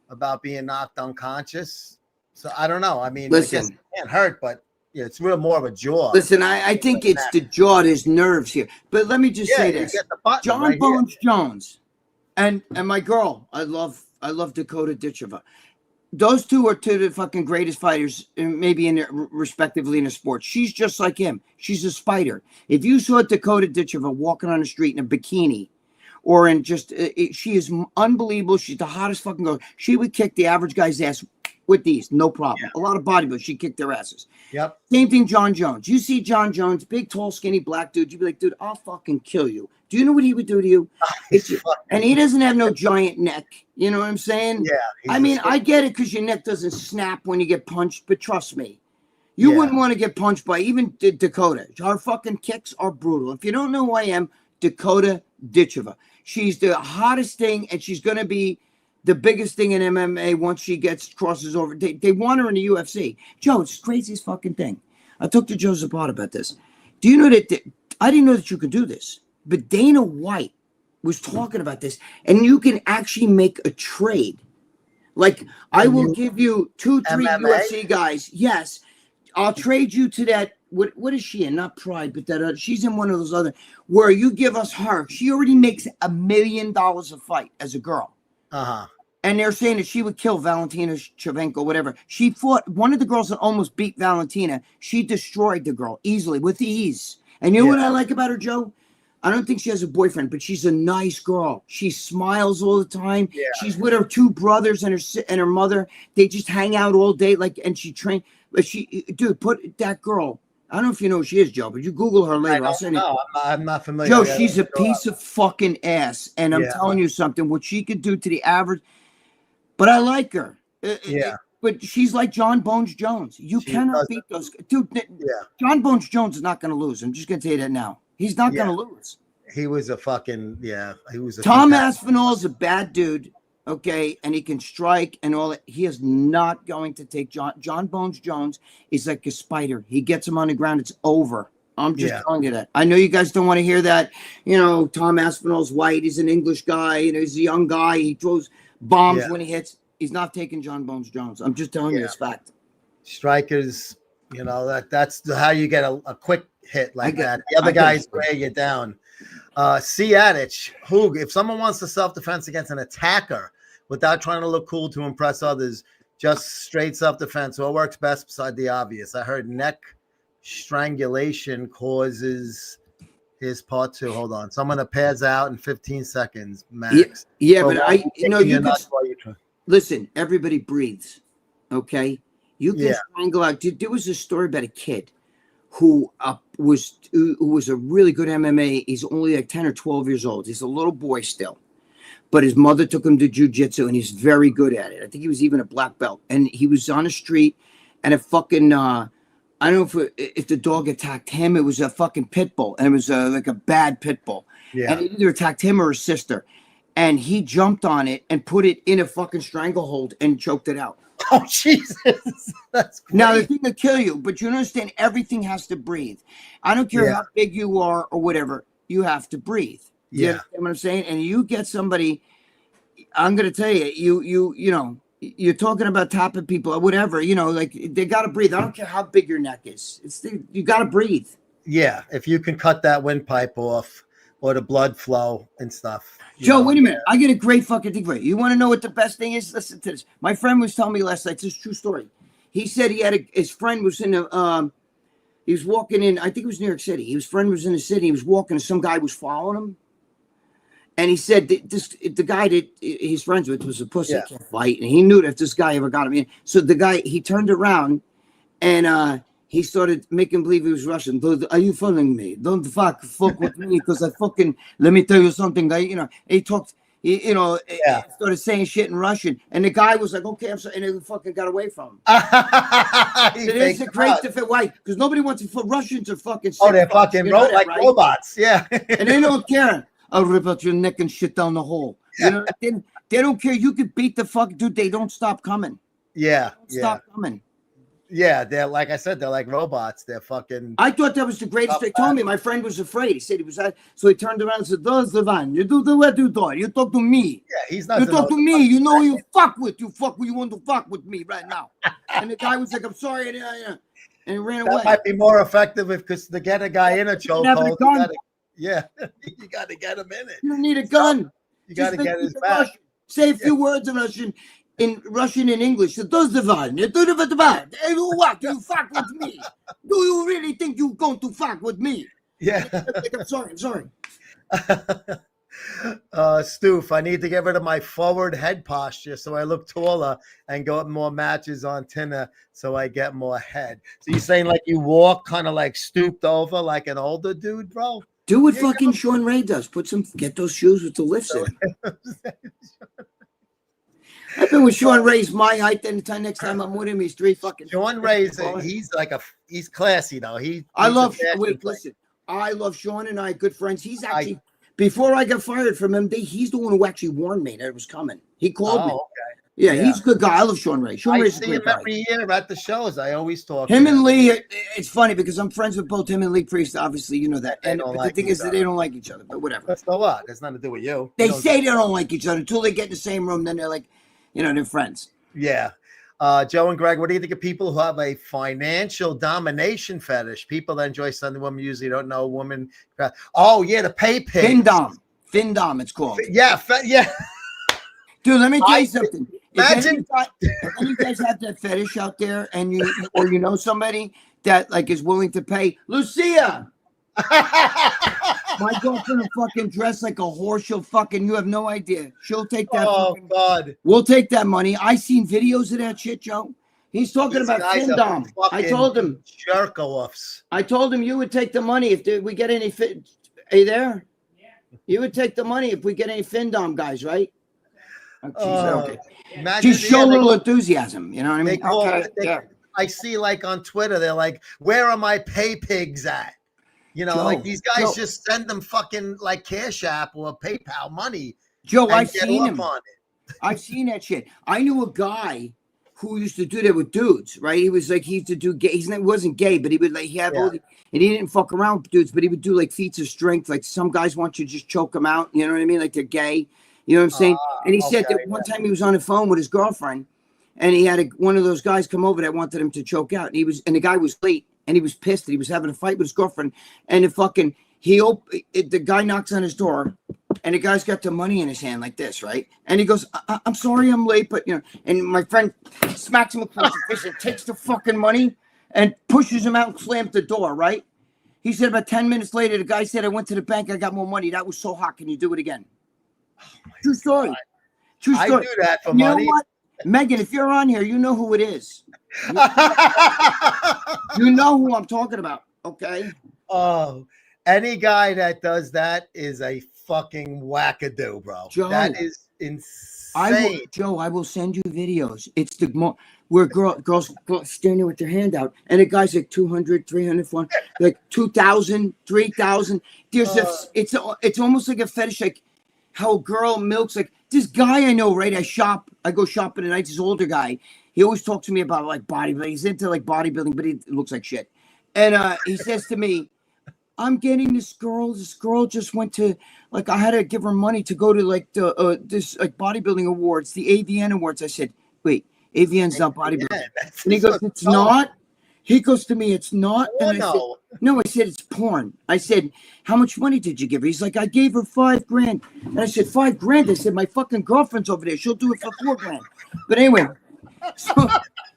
about being knocked unconscious. So I don't know. I mean, I guess Listen. it can't hurt, but yeah, it's real more of a jaw. Listen, I think it's the jaw, there's nerves here. But let me just say you this. get the button John right Bones here. Jones and my girl, I love Dakota Ditcheva. Those two are two of the fucking greatest fighters, maybe respectively in the sport. She's just like him. She's a spider. If you saw Dakota Ditcheva walking on the street in a bikini, or in just, she is unbelievable. She's the hottest fucking girl. She would kick the average guy's ass with these, no problem. Yeah. A lot of bodybuilders, she kicked their asses. Yep. Same thing, John Jones. You see John Jones, big, tall, skinny, black dude. You'd be like, dude, I'll fucking kill you. Do you know what he would do to you? And he doesn't have no giant neck. You know what I'm saying? Yeah. I mean, I get it because your neck doesn't snap when you get punched, but trust me, you wouldn't want to get punched by even Dakota. Our fucking kicks are brutal. If you don't know who I am, Dakota Ditcheva. She's the hottest thing, and she's going to be the biggest thing in MMA once she crosses over. They want her in the UFC. Joe, it's the craziest fucking thing. I talked to Joe Zapata about this. Do you know that I didn't know that you could do this, but Dana White was talking about this, and you can actually make a trade. Like, I will give you 2-3 UFC guys. Yes, I'll trade you to that. What is she in? Not Pride, but that she's in one of those other where you give us her. She already makes $1 million a fight as a girl. Uh-huh. And they're saying that she would kill Valentina Shevchenko, whatever. She fought one of the girls that almost beat Valentina. She destroyed the girl easily, with ease. And you know what I like about her, Joe? I don't think she has a boyfriend, but she's a nice girl. She smiles all the time. Yeah. She's with her 2 brothers and her mother. They just hang out all day, and she trained. But dude, put that girl. I don't know if you know who she is, Joe, but you Google her later. I'll send you. I'm not familiar. Joe, she's a piece of fucking ass, and I'm telling you something. What she could do to the average, but I like her. But she's like John Bones Jones. You cannot beat those, dude. John Bones Jones is not going to lose. I'm just going to tell you that now. He's not going to lose. He was a fucking He was a Tom Aspinall is a bad dude. Okay, and he can strike and all that. He is not going to take John Bones Jones is like a spider. He gets him on the ground, it's over. I'm just telling you that. I know you guys don't want to hear that. You know, Tom Aspinall's white. He's an English guy. You know, he's a young guy. He throws bombs when he hits. He's not taking John Bones Jones. I'm just telling you this fact. Strikers, you know, that's how you get a quick hit like that. The other guys wear you down. Siadich, Hoog, if someone wants to self-defense against an attacker without trying to look cool to impress others, just straight self-defense, what works best beside the obvious? I heard neck strangulation causes his part 2. Hold on. Someone that pairs out in 15 seconds max. Yeah, but you can listen, everybody breathes. Okay? You can strangle out. There was a story about a kid who was a really good MMA. He's only like 10 or 12 years old. He's a little boy still. But his mother took him to jiu-jitsu, and he's very good at it. I think he was even a black belt. And he was on the street, and a fucking, I don't know if the dog attacked him. It was a fucking pit bull, and it was like a bad pit bull. Yeah. And it either attacked him or his sister. And he jumped on it and put it in a fucking stranglehold and choked it out. Oh, Jesus. That's great. Now, the thing will kill you, but you understand everything has to breathe. I don't care how big you are or whatever. You have to breathe. You understand what I'm saying? And you get somebody, I'm going to tell you, you know, you're talking about tapping people or whatever, you know, like they got to breathe. I don't care how big your neck is. You got to breathe. Yeah. If you can cut that windpipe off or the blood flow and stuff. Joe, wait a minute. I get a great fucking thing for you. You want to know what the best thing is? Listen to this. My friend was telling me last night. This is a true story. He said he had his friend was in he was walking in, I think it was New York City. His friend was in the city. He was walking and some guy was following him. And he said the guy that he's friends with was a pussy fight, and he knew that if this guy ever got him in. So the guy, he turned around and he started making believe he was Russian. Are you following me? Don't fuck with me because I fucking, let me tell you something. You know, he talked, started saying shit in Russian. And the guy was like, okay, I'm sorry. And he fucking got away from him. It is a great to fit white because nobody wants to put Russians are fucking sick. Oh, they're fucking robots. Yeah. And they don't care. I'll rip out your neck and shit down the hole. You know, they don't care. You could beat the fuck, dude. They don't stop coming. Yeah, Stop coming. yeah. They're like I said, they're like robots. They're fucking. I thought that was the greatest. They told me my friend was afraid. He said he was. So he turned around and said, "Does the van? You do the what you do? You talk to me. Yeah, he's not. You talk to me. You know who you fuck with. You fuck with. You want to fuck with me right now." And the guy was like, "I'm sorry," and he ran away. That might be more effective because to get a guy in a chokehold, yeah, you got to get him in it. You don't need a gun. You got to get his back. Russian. Say a few words in Russian and English. Does the van? You do the van? What? Do you fuck with me? Do you really think you're going to fuck with me? Yeah. Like, I'm sorry. Stoof, I need to get rid of my forward head posture so I look taller and go up more matches on Tinder so I get more head. So you're saying like you walk kind of like stooped over like an older dude, bro? Do what fucking Sean Ray does. Get those shoes with the lifts in. I've been with Sean Ray's my height. Then the next time I'm with him, he's 3 fucking. Sean Ray's he's classy though. I love Sean and I good friends. He's actually before I got fired from him, he's the one who actually warned me that it was coming. He called me. Okay. Yeah, he's a good guy. I love Sean Ray. Sean Ray's a great guy. Every year at the shows. I always talk. Him and Lee, it's funny because I'm friends with both him andLee Priest. Obviously, you know that. And the thing is that they don't like each other. But whatever. That's not what. That's nothing to do with you. They say they don't like each other until they get in the same room. Then they're like, they're friends. Yeah. Joe and Greg, what do you think of people who have a financial domination fetish? People that enjoy something women usually don't know. Women. Oh yeah, the pay pig. Findom, it's called. Yeah, yeah. Dude, let me tell you something. Imagine if any guys have that fetish out there, and you know somebody that like is willing to pay, Lucia. My girlfriend will fucking dress like a horse. She'll fucking, you have no idea. She'll take that. Oh God. We'll take that money. I seen videos of that shit, Joe. He's talking about Findom. I told him. Jerk-offs. I told him you would take the money if we get any fit. Are you there? You would take the money if we get any Findom guys, right? Okay. Just show a little enthusiasm. You know what I mean? I see like on Twitter, they're like, where are my pay pigs at? You know, like these guys just send them fucking like Cash App or PayPal money. Joe, I've seen him. I've seen that shit. I knew a guy who used to do that with dudes, right? He was like, he used to do gay. He wasn't gay, but he would like, and he didn't fuck around with dudes, but he would do like feats of strength. Like some guys want you to just choke them out. You know what I mean? Like they're gay. You know what I'm saying? And he said that one time he was on the phone with his girlfriend and he had one of those guys come over that wanted him to choke out. And the guy was late and he was pissed that he was having a fight with his girlfriend. And the guy knocks on his door and the guy's got the money in his hand like this, right? And he goes, I'm sorry I'm late, but and my friend smacks him across the face and takes the fucking money and pushes him out and slams the door, right? He said about 10 minutes later, the guy said, I went to the bank, I got more money. That was so hot. Can you do it again? True story. True story. I do that for money. You know what? Megan, if you're on here, you know who it is. You know who I'm talking about, okay? Oh, any guy that does that is a fucking wackadoo, bro. Joe, that is insane. I will send you videos. It's where girls standing with their hand out, and the guy's like 200, 300, 400, like 2,000, 3,000. It's almost like a fetish, like how a girl milks. Like this guy I know, right? I go shopping at night. This older guy. He always talks to me about like bodybuilding. He's into like bodybuilding, but he looks like shit. And he says to me, I'm getting this girl. This girl just went to, like, I had to give her money to go to like this like bodybuilding awards, the AVN awards. I said, wait, AVN's not bodybuilding. And he goes, it's not. He goes to me, it's not. And I said, no, I said, it's porn. I said, how much money did you give her? He's like, I gave her $5,000. And I said, $5,000? I said, my fucking girlfriend's over there. She'll do it for $4,000. But anyway, so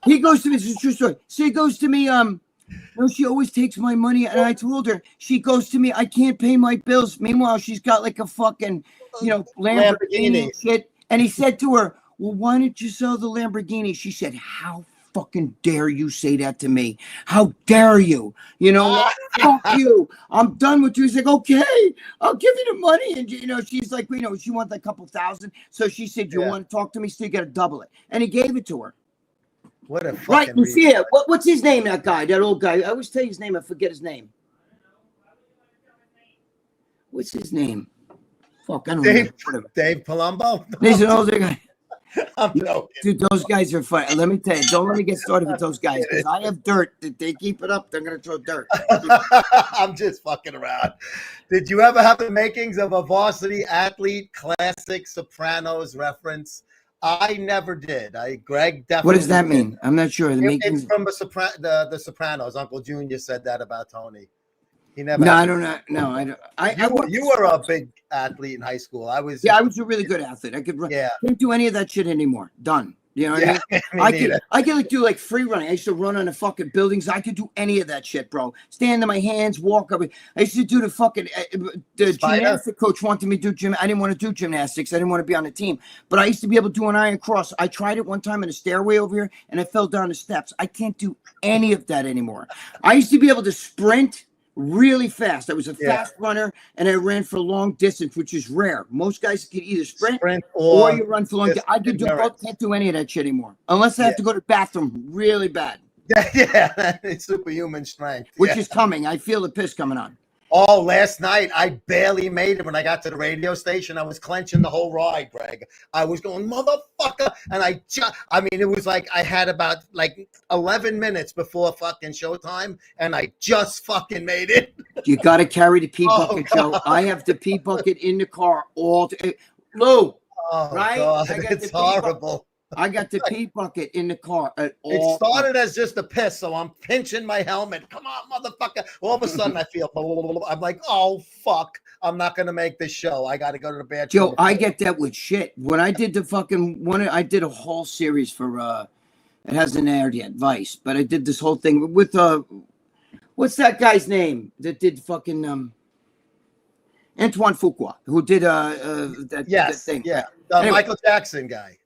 he goes to me, this is a true story. So he goes to me, no, she always takes my money. And I told her, she goes to me, I can't pay my bills. Meanwhile, she's got like a fucking, Lamborghini and shit. And he said to her, well, why didn't you sell the Lamborghini? She said, how fucking dare you say that to me? How dare you? Fuck you. I'm done with you. He's like, okay, I'll give you the money. And, she's like, she wants a couple thousand. So she said, you want to talk to me? So you got to double it. And he gave it to her. What a fucking right, Lucia. What's his name, that guy, that old guy? I always tell you his name. I forget his name. What's his name? Fuck, I don't know. Dave Palumbo? He's an older guy. I'm joking. Dude, those guys are fun. Let me tell you, don't let me get started with those guys because I have dirt. If they keep it up, they're gonna throw dirt. I'm just fucking around. Did you ever have the makings of a varsity athlete classic Sopranos reference? I never did. Greg definitely. What does that did. mean? I'm not sure. The It's makings. from the Sopranos. Uncle Junior said that about Tony. He never. No, had I don't know. No, I don't. You were a big athlete in high school. I was. Yeah, I was a really good athlete. I could run. Yeah. Can't do any of that shit anymore. Done. You know what I mean? Me I neither. could like do like free running. I used to run on the fucking buildings. I could do any of that shit, bro. Stand on my hands, walk up. I used to do the fucking the Spider? gymnastic coach wanted me to do gym. I didn't want to do gymnastics. I didn't want to be on the team. But I used to be able to do an iron cross. I tried it one time in a stairway over here, and I fell down the steps. I can't do any of that anymore. I used to be able to sprint really fast. I was a fast runner, and I ran for long distance, which is rare. Most guys can either sprint or you run for long. I could do both. Can't do any of that shit anymore, unless I have to go to the bathroom really bad. Yeah, it's superhuman strength. Which is coming. I feel the piss coming on. Oh, last night I barely made it when I got to the radio station. I was clenching the whole ride, Greg. I was going, motherfucker. And I mean, it was like I had about like 11 minutes before fucking showtime, and I just fucking made it. You got to carry the pee bucket, Joe. I have the pee bucket in the car all day. Lou, right? God, it's horrible. I got the pee bucket in the car at all. It started as just a piss, so I'm pinching my helmet. Come on, motherfucker. All of a sudden, I feel, I'm like, oh, fuck. I'm not going to make this show. I got to go to the bathroom. Joe, I get that with shit. When I did the fucking one, I did a whole series for, it hasn't aired yet, Vice, but I did this whole thing with, what's that guy's name that did fucking, Antoine Fuqua, who did, that thing. Yeah. The anyway, Michael Jackson guy.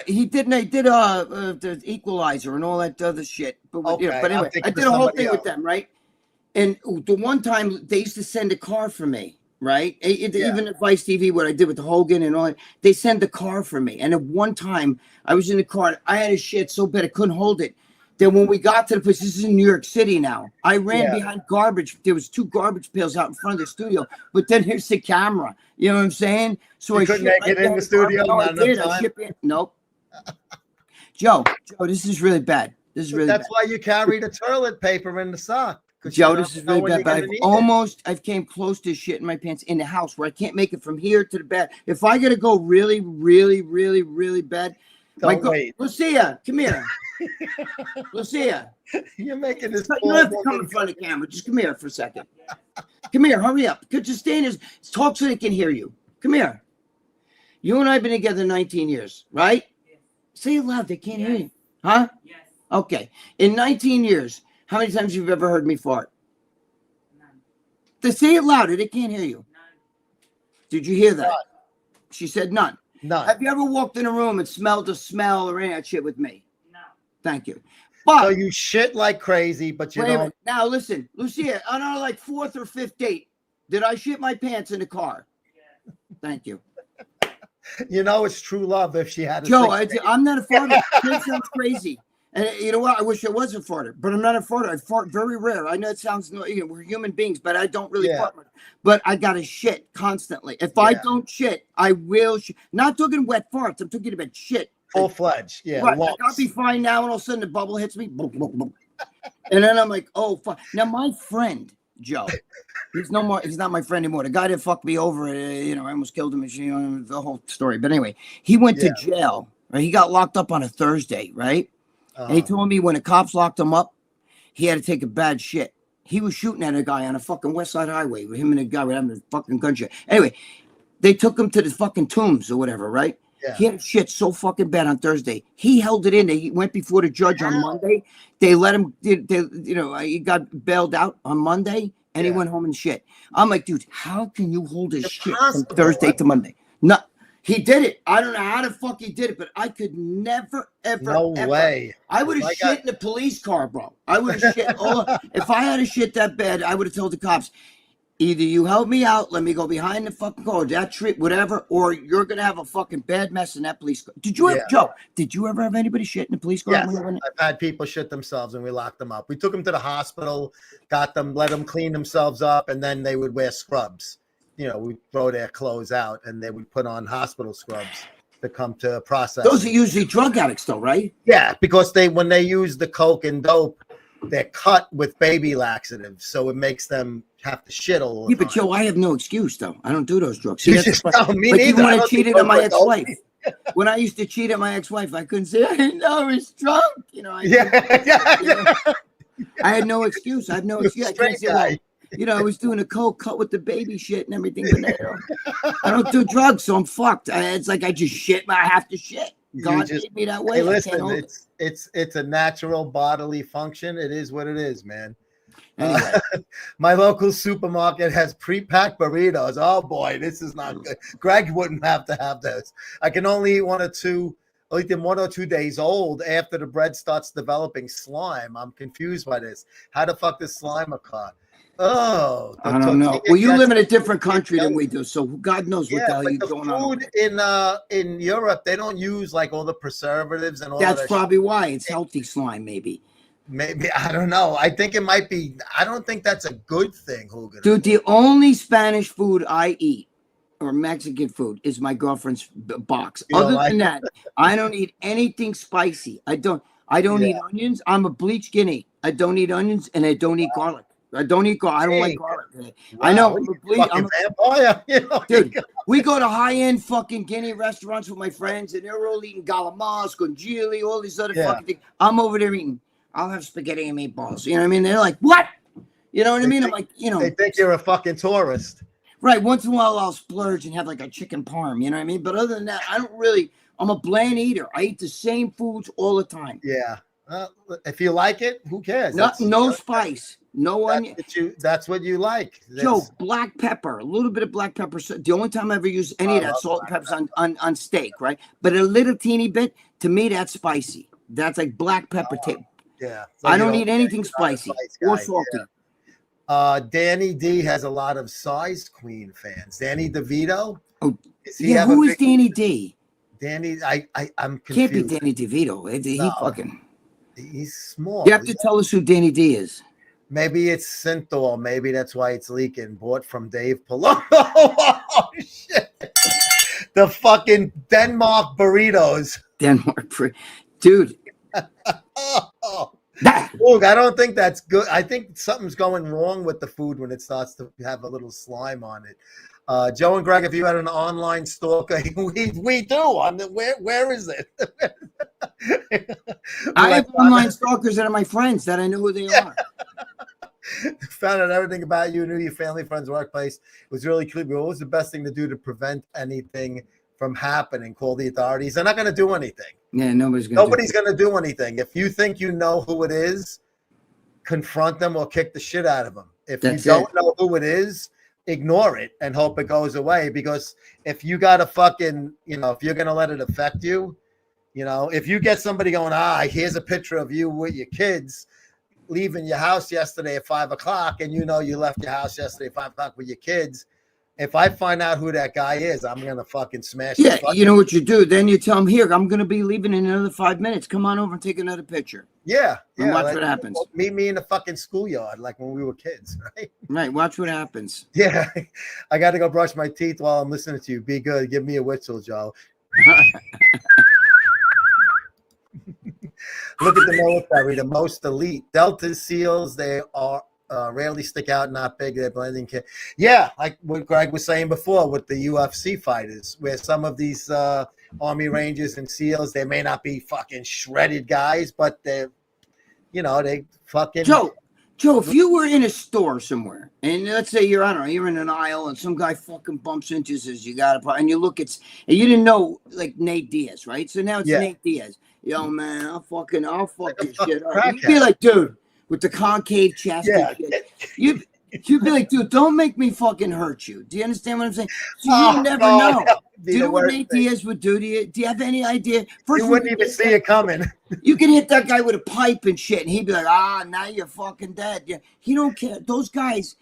He did the Equalizer and all that other shit. But, Okay, but anyway, I did a whole thing with them, right? And the one time they used to send a car for me, right? Even at Vice TV, what I did with the Hogan and all that, they send the car for me. And at one time, I was in the car, I had a shit so bad I couldn't hold it. Then when we got to the place, this is in New York City now. I ran behind garbage. There was 2 garbage pails out in front of the studio, but then here's the camera. You know what I'm saying? So you couldn't make it in the studio. No, I did. Nope. Joe, this is really bad. This is really That's bad. why you carry the toilet paper in the sock. Joe, this is really bad. But I've came close to shit in my pants in the house where I can't make it from here to the bed. If I gotta go really, really, really, really bad, wait. Lucia, come here. Lucia, you're making this. You don't have to come in front of the camera. Just come here for a second. Come here, hurry up. Just stay in his talk so they can hear you. Come here. You and I have been together 19 years, right? Yes. Say it loud. They can't hear you. Huh? Yes. Okay. In 19 years, how many times have you ever heard me fart? None. To say it louder. They can't hear you. None. Did you hear that? None. She said none. None. Have you ever walked in a room and smelled the smell or any of that shit with me? No. Thank you. But So you shit like crazy, but you wait a don't. minute. Now listen, Lucia, on our like 4th or 5th date, did I shit my pants in the car? Yes. Thank you. You know it's true love if she had a Joe, six-pack. I'm not a farter. That sounds crazy. And you know what? I wish I was a farter, but I'm not a farter. I fart very rare. I know it sounds, we're human beings, but I don't really fart much. But I got to shit constantly. If I don't shit, I will shit. Not talking wet farts. I'm talking about shit. Full-fledged. Yeah. Right. lumps. I'll be fine now, and all of a sudden the bubble hits me. Boom, boom, boom. And then I'm like, oh, fuck. Now, my friend, Joe, he's not my friend anymore. The guy that fucked me over, I almost killed him, the whole story. But anyway, he went to jail. Right? He got locked up on a Thursday, right? And he told me when the cops locked him up, he had to take a bad shit. He was shooting at a guy on a fucking West Side Highway with him and a guy were having a fucking gunshot. Anyway, they took him to the fucking tombs or whatever, right? Yeah. He had shit so fucking bad on Thursday. He held it in. He went before the judge on Monday. They let him, he got bailed out on Monday and he went home and shit. I'm like, dude, how can you hold his shit from Thursday to Monday? No, he did it. I don't know how the fuck he did it, but I could never, ever, No ever. way. I would have shit in the police car, bro. I would have shit. If I had a shit that bad, I would have told the cops, either you help me out, let me go behind the fucking car, that tree, whatever, or you're gonna have a fucking bad mess in that police car. Did you ever, Joe? Did you ever have anybody shit in the police car? Yes, I've had people shit themselves and we locked them up. We took them to the hospital, let them clean themselves up, and then they would wear scrubs. We'd throw their clothes out and they would put on hospital scrubs. to come to process. Those are usually drug addicts, though, right? Yeah, because when they use the coke and dope, they're cut with baby laxatives, so it makes them have to shit all the Yeah, but time. Joe, I have no excuse, though. I don't do those drugs. See, You that's just tell me like neither. even when I I don't cheated think on my those are ex-wife. When I used to cheat on my ex-wife, I couldn't say I didn't know I was drunk. You know, Yeah. I had no excuse. I have no excuse. I can't say, well, you know, I was doing a coke cut with the baby shit and everything, but I don't do drugs, so I'm fucked. It's like I just shit, but I have to shit. God made me that way. Hey, I listen, can't hold it's a natural bodily function. It is what it is, man. Anyway. My local supermarket has pre-packed burritos. Oh boy, this is not good. Greg wouldn't have to have this. I can only eat one or two days old after the bread starts developing slime. I'm confused by this. How the fuck does slime occur? Oh, I don't know. Well, you live in a different country than we do, so God knows what the hell you're going on. Food in Europe, they don't use like all the preservatives and all That's that. Probably why it's healthy slime, maybe. Maybe I don't know. I think it might be. I don't think that's a good thing, Hugo. Dude, the only Spanish food I eat or Mexican food is my girlfriend's box. Other than that, I don't eat anything spicy. I don't eat onions. I'm a bleach guinea. I don't eat onions and I don't eat garlic. I don't eat garlic. I don't like garlic. Wow, I know. Dude, we go to high-end fucking Guinea restaurants with my friends, and they're all eating galamas, congeali, all these other fucking things. I'm over there eating. I'll have spaghetti and meatballs. You know what I mean? They're like, what? You know what I mean? I'm like, you know. They think you're a fucking tourist. Right. Once in a while, I'll splurge and have like a chicken parm. You know what I mean? But other than that, I don't really. I'm a bland eater. I eat the same foods all the time. Yeah. If you like it, who cares? No spice. No onion. That's what you like. Joe, black pepper, a little bit of black pepper. The only time I ever use any of that salt and pepper on steak, right? But a little teeny bit, to me, that's spicy. That's like black pepper tape. Yeah. So I don't eat anything spicy or salty. Yeah. Danny D has a lot of Size Queen fans. Danny DeVito. Oh, yeah. Who is Danny D? Danny, I'm confused. Can't be Danny DeVito. He fucking. He's small. You have to tell us who Danny D is. Maybe it's Synthol. Maybe that's why it's leaking. Bought from Dave Palumbo. Oh, shit. The fucking Denmark burritos. Dude. Look, I don't think that's good. I think something's going wrong with the food when it starts to have a little slime on it. Joe and Greg, if you had an online stalker, we do. Where is it? I have online stalkers that are my friends that I know who they are. Found out everything about you, knew your family, friends, workplace. It was really creepy. What was the best thing to do to prevent anything from happening? Call the authorities. They're not going to do anything. Yeah, nobody's going to do anything. If you think you know who it is, confront them or kick the shit out of them. If you don't know who it is, ignore it and hope it goes away. Because if you got to fucking, if you're going to let it affect you, if you get somebody going, here's a picture of you with your kids leaving your house yesterday at 5:00, and you left your house yesterday at 5:00 with your kids. If I find out who that guy is, I'm gonna fucking smash. Yeah, you know what you do? Then you tell him, here, I'm gonna be leaving in another 5 minutes. Come on over and take another picture. Yeah. And watch what happens. Meet me in the fucking schoolyard like when we were kids, right? Right. Watch what happens. Yeah. I got to go brush my teeth while I'm listening to you. Be good. Give me a whistle, Joe. Look at the military, the most elite. Delta SEALs, they are rarely stick out, not big. They're blending. Yeah, like what Greg was saying before with the UFC fighters, where some of these Army Rangers and SEALs, they may not be fucking shredded guys, but they're, they fucking. Joe, if you were in a store somewhere, and let's say you're in an aisle, and some guy fucking bumps into you, says you got a problem, and you look, and you didn't know, like Nate Diaz, right? So now it's Nate Diaz. Yo, man, I'll fuck your shit up. You'd be like, dude, with the concave chest and shit. You'd be like, dude, don't make me fucking hurt you. Do you understand what I'm saying? So you never know. Do you know what Nate Diaz would do to you? Do you have any idea? First, you wouldn't even see it coming. You can hit that guy with a pipe and shit, and he'd be like, now you're fucking dead. Yeah, he don't care. Those guys,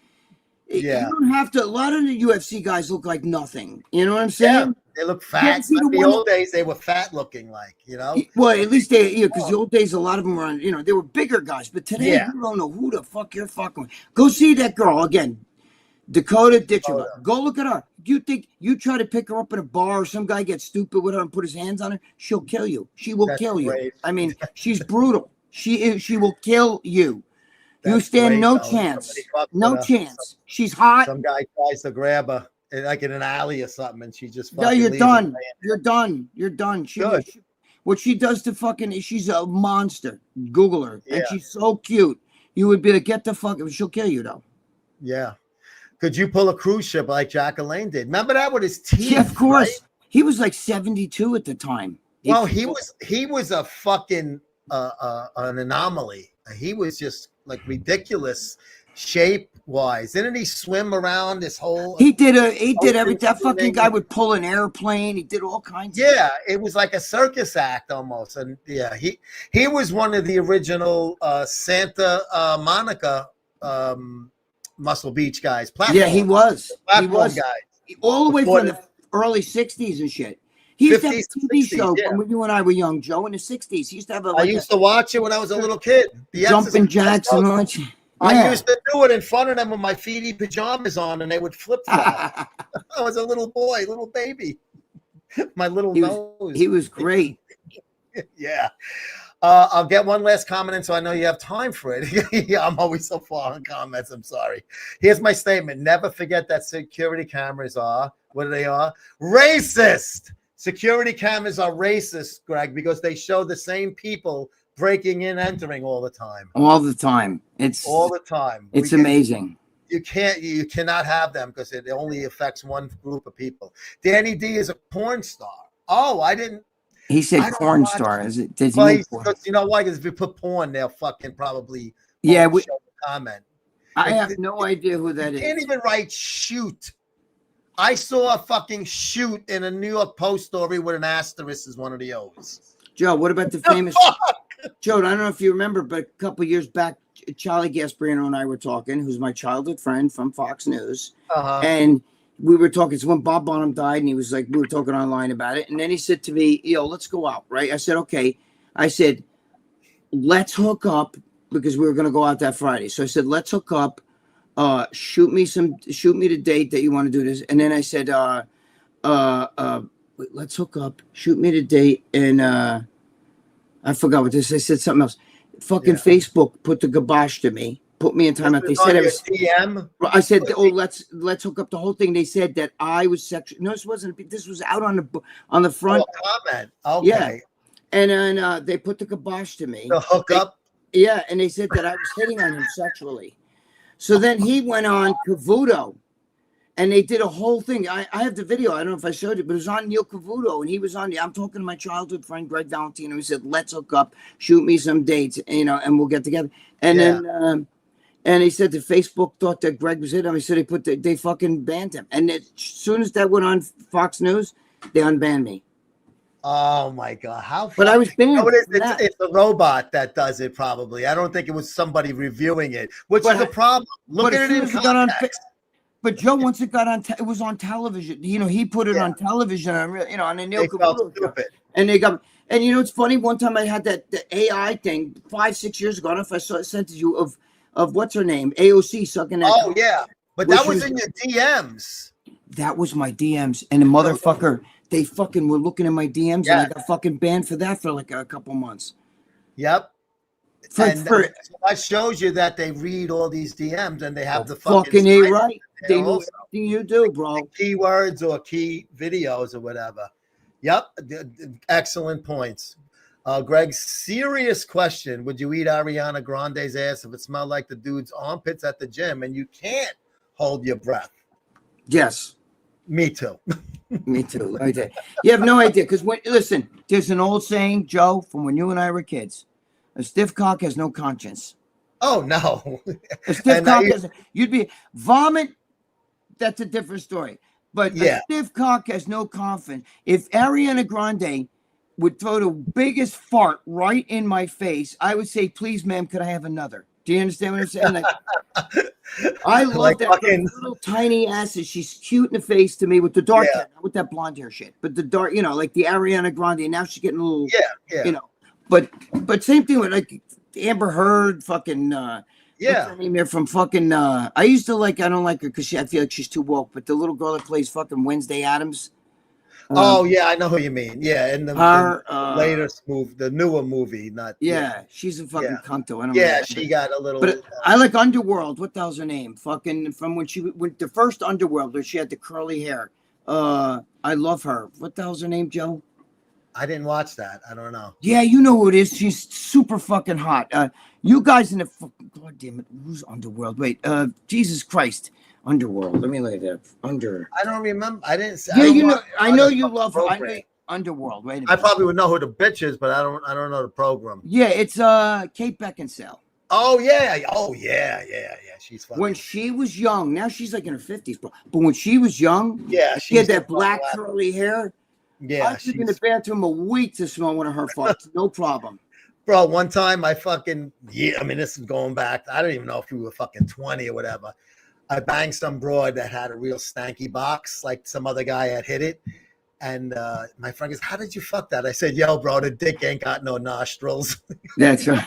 you don't have to. A lot of the UFC guys look like nothing. You know what I'm saying? Yeah. They look fat. In the old days, they were fat looking, Well, at least because the old days, a lot of them were on, they were bigger guys. But today, you don't know who the fuck you're fucking with. Go see that girl again. Dakota Ditchova. Go look at her. You think you try to pick her up in a bar or some guy gets stupid with her and put his hands on her, she'll kill you. She will kill you. Great. I mean, she's brutal. She will kill you. You That's stand great, no though. chance. Somebody fucks No with her. chance. She's hot. Some guy tries to grab her like in an alley or something, and she just No, fucking you're leaves him done. laying You're done. You're done. Good. What she does to fucking, she's a monster. Google her. Yeah. And she's so cute. You would be like, get the fuck, she'll kill you though. Yeah. Could you pull a cruise ship like Jack Elaine did? Remember that with his teeth? Yeah, of course. Right? He was like 72 at the time. Well, he was a fucking an anomaly. He was just like ridiculous shape wise. Didn't he swim around this whole? He did everything. That fucking guy would pull an airplane. He did all kinds. Yeah, it was like a circus act almost. And yeah, he was one of the original Santa Monica Muscle Beach guys. Yeah, he was. Platform Guys. guys. All the way Before from the early 60s and shit. He used to have a 50s, TV 60s, show yeah. when you and I were young, Joe, in the 60s. He used to have I used to watch it when I was a little kid. The Jumping Exorcist. Jacks and all that shit. I Yeah. used to do it in front of them with my feety pajamas on, and they would flip flop. I was a little boy, little baby. My little nose. He was great. Yeah. I'll get one last comment in, so I know you have time for it. Yeah, I'm always so far on comments. I'm sorry. Here's my statement. Never forget that security cameras are, what they are? Racist. Security cameras are racist, Greg, because they show the same people breaking in, entering all the time. All the time. It's All the time. It's amazing. You cannot have them because it only affects one group of people. Danny D is a porn star. Oh, I didn't. He said I don't porn watch star. it. Is it? Does he Well, mean porn? because you know why? Because if you put porn, they'll fucking probably Yeah, show the comment. I have no idea who that You is. can't even write shoot. I saw a fucking shoot in a New York Post story with an asterisk as one of the O's. Joe, what about the famous Joe? I don't know if you remember, but a couple of years back, Charlie Gasparino and I were talking, who's my childhood friend from Fox News, and we were talking. So when Bob Bonham died, and he was like, we were talking online about it, and then he said to me, "Yo, let's go out." Right? I said, "Okay." I said, "Let's hook up," because we were going to go out that Friday. So I said, "Let's hook up. Shoot me the date that you want to do this." And then I said, wait, let's hook up. Shoot me the date, and I forgot what this. I said something else. Fucking Facebook put the gabosh to me. Put me in timeout. They said it was DM. I said, "Oh, let's hook up the whole thing." They said that I was sexual. No, this wasn't. This was out on the front. Oh, comment. Okay. Yeah, and then they put the kibosh to me. The hook up. Yeah, and they said that I was hitting on him sexually. So then he went on Cavuto, and they did a whole thing. I have the video. I don't know if I showed it, but it was on Neil Cavuto, and he was on. I'm talking to my childhood friend Gregg Valentino. He said, "Let's hook up. Shoot me some dates, and we'll get together." And then. And he said that Facebook thought that Greg was him. He said they fucking banned him. And as soon as that went on Fox News, they unbanned me. Oh my God! How? But I was banned. You know, it's a robot that does it. Probably. I don't think it was somebody reviewing it, which is a problem. Look at it in context. But Joe, once it got on, it was on television. You know, he put it on television. On the Neil Cavuto show. And they got. And you know, it's funny. One time I had the AI thing 5-6 years ago. I don't know if I sent it to you of what's her name? AOC sucking that. Oh, yeah. But that was in your DMs. That was my DMs. And the motherfucker, they fucking were looking at my DMs and I got fucking banned for that for like a couple months. Yep. And that shows you that they read all these DMs and they have the fucking right. They know everything you do, bro. Keywords or key videos or whatever. Yep. Excellent points. Greg, serious question. Would you eat Ariana Grande's ass if it smelled like the dude's armpits at the gym and you can't hold your breath? Yes. Me too. Me too. Let me tell you. You have no idea. Because listen, there's an old saying, Joe, from when you and I were kids. A stiff cock has no conscience. Oh, no. A stiff cock you'd be vomit. That's a different story. But a stiff cock has no confidence. If Ariana Grande would throw the biggest fart right in my face, I would say, "Please, ma'am, could I have another?" Do you understand what I'm saying? Like, I love like that little tiny ass. She's cute in the face to me with the dark hair, not with that blonde hair shit. But the dark, like the Ariana Grande. Now she's getting a little, But same thing with like Amber Heard, fucking Yeah. What's her name there from fucking? I used to like. I don't like her because I feel like she's too woke. But the little girl that plays fucking Wednesday Adams. Oh yeah, I know who you mean. Yeah, in the Her. latest movie, the newer movie, not Yeah, she's a fucking yeah, cunto. I don't yeah. know. She got a But little. I like Underworld. What the hell's her name? Fucking from when she went the first Underworld where she had the curly hair. I love her. What the hell's her name, Joe? I didn't watch that. I don't know. Yeah, you know who it is. She's super fucking hot. You guys in the fucking god damn it, who's Underworld? Wait, Jesus Christ, Underworld. Let me look at that. I don't remember. I didn't. Yeah, I don't you know, watch I a lot know of you fucking love her. I know program. Underworld. Wait a I minute. probably would know who the bitch is, but I don't know the program. Yeah, it's Kate Beckinsale. Oh yeah. Oh yeah. Yeah. Yeah. She's fucking. When she was young, now she's like in her 50s, bro. But when she was young, Yeah. she had She's that black curly hair. Yeah. I lived in the bathroom a week to smell one of her farts. No problem. Bro, one time I fucking I mean, this is going back. I don't even know if we were fucking 20 or whatever. I banged some broad that had a real stanky box, like some other guy had hit it. And my friend goes, "How did you fuck that?" I said, "Yo, bro, the dick ain't got no nostrils." That's right.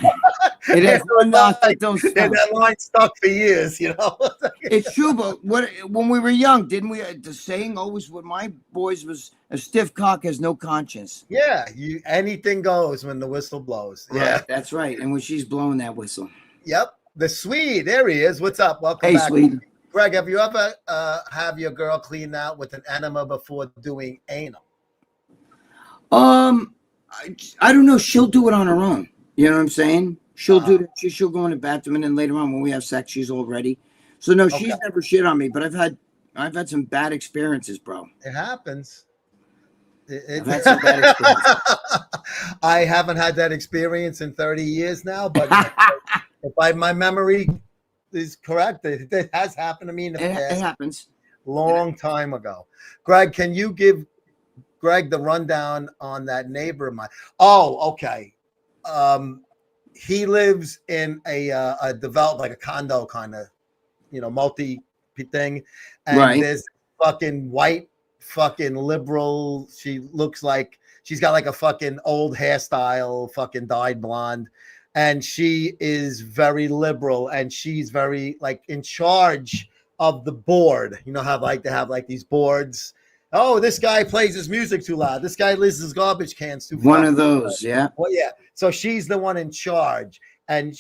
It has no nostrils. Don't And smell. that line stuck for years, you know. It's true, but when we were young, didn't we? The saying always with my boys was a stiff cock has no conscience. Yeah, anything goes when the whistle blows. Yeah. Right, that's right. And when she's blowing that whistle. Yep. The Swede, there he is. What's up? Welcome Hey, back. Swede. Greg, have you ever have your girl clean out with an enema before doing anal? I don't know. She'll do it on her own. You know what I'm saying? She'll do that. She'll go in the bathroom, and then later on when we have sex, she's all ready. So no, she's never shit on me. But I've had some bad experiences, bro. It happens. I've had some bad experiences. I haven't had that experience in 30 years now, but if my memory is correct, it has happened to me in the past. It happens. Long time ago. Greg, can you give Greg the rundown on that neighbor of mine? Oh, okay. He lives in a developed, like a condo kind of, multi thing, and there's fucking white fucking liberal. She looks like she's got like a fucking old hairstyle, fucking dyed blonde, and she is very liberal, and she's very like in charge of the board. You know how like they have like these boards. Oh, this guy plays his music too loud. This guy leaves his garbage cans too far. One of those, yeah. Well, yeah. So she's the one in charge, and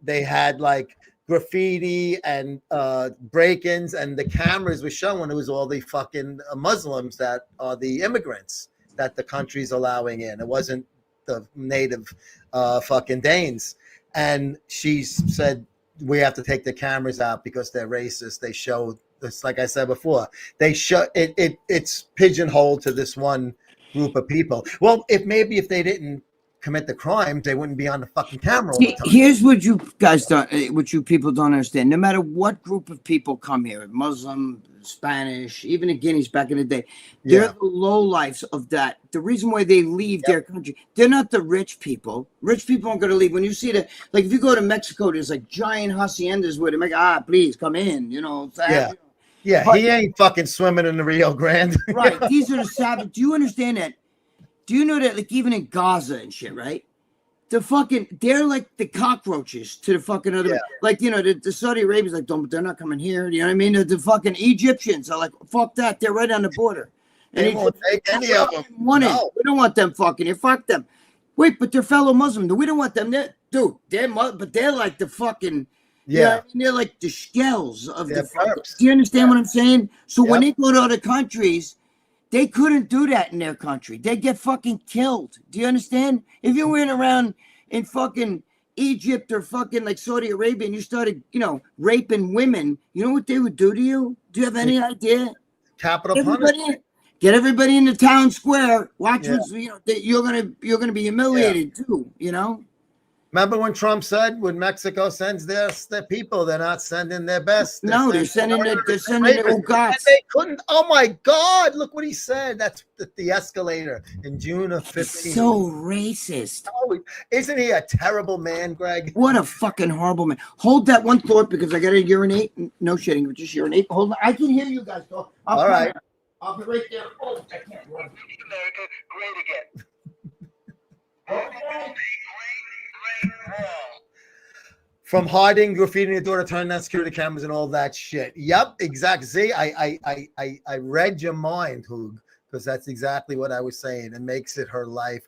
they had like graffiti and break-ins, and the cameras were showing it was all the fucking Muslims that are the immigrants that the country's allowing in. It wasn't the native fucking Danes. And she said, we have to take the cameras out because they're racist. They show this, like I said before, they show it's pigeonholed to this one group of people. Well, if they didn't commit the crime, they wouldn't be on the fucking camera all the time. Here's what you guys don't, what you people don't understand. No matter what group of people come here, Muslim, Spanish, even the Guineas back in the day, they're the low lives of that. The reason why they leave their country, they're not the rich people. Rich people aren't going to leave. When you see that, like if you go to Mexico, there's like giant haciendas where they make, please come in, Yeah, but, he ain't fucking swimming in the Rio Grande. Right. These are the savage. Do you understand that? Do you know that, like, even in Gaza and shit, right? They're like the cockroaches to the fucking other, like, the Saudi Arabians, like, they're not coming here. You know what I mean? The fucking Egyptians are like, fuck that. They're right on the border. And they won't take any of them. No. We don't want them fucking here. Fuck them. Wait, but they're fellow Muslims. We don't want them. But they're like the fucking, you know what I mean? They're like the shells of the fucking, do you understand what I'm saying? So when they go to other countries, they couldn't do that in their country. They get fucking killed. Do you understand? If you went around in fucking Egypt or fucking like Saudi Arabia and you started, raping women, you know what they would do to you? Do you have any idea? Capital punishment. Get everybody in the town square. Watch what's, you're gonna be humiliated too, Remember when Trump said when Mexico sends their people, they're not sending their best. They're sending their Ugats. They couldn't. Oh my God! Look what he said. That's the escalator in June of 15. So racist. Oh, isn't he a terrible man, Greg? What a fucking horrible man. Hold that one thought because I gotta urinate. No shitting, but just urinate. Hold on. I can hear you guys talk. All right. I'll be right there. Oh, I can't run. America great again. from hiding, graffiti your daughter, turning on security cameras and all that shit. Yep, exactly. See, I read your mind, Hoog, because that's exactly what I was saying. It makes it her life.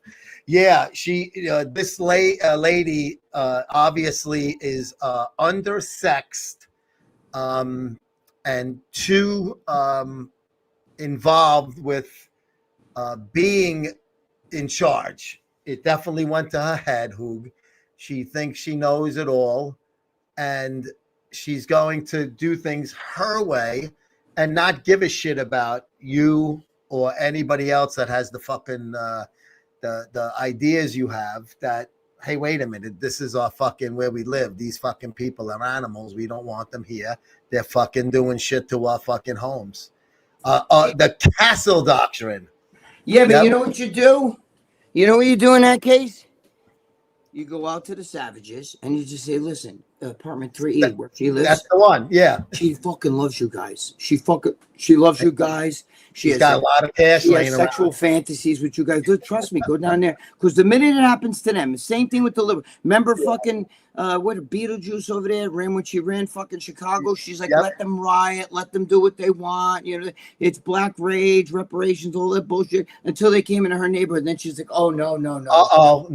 Yeah, this lady obviously is undersexed, and too involved with being in charge. It definitely went to her head, Hoog. She thinks she knows it all, and she's going to do things her way and not give a shit about you or anybody else that has the fucking the ideas you have that, hey, wait a minute, this is our fucking where we live. These fucking people are animals. We don't want them here. They're fucking doing shit to our fucking homes. The castle doctrine. Yeah, but Yep. you know what you do? You know what you do in that case? You go out to the savages and you just say, listen, apartment 3E, where she lives. That's the one. Yeah. She fucking loves you guys. She loves you guys. She's got a lot of cash She has laying sexual around. fantasies with you guys. Look, trust me, go down there. Because the minute it happens to them, the same thing with the liver. Remember fucking what Beetlejuice over there ran when she ran fucking Chicago? She's like, let them riot, let them do what they want. You know, it's black rage, reparations, all that bullshit. Until they came into her neighborhood. And then she's like, oh no. No.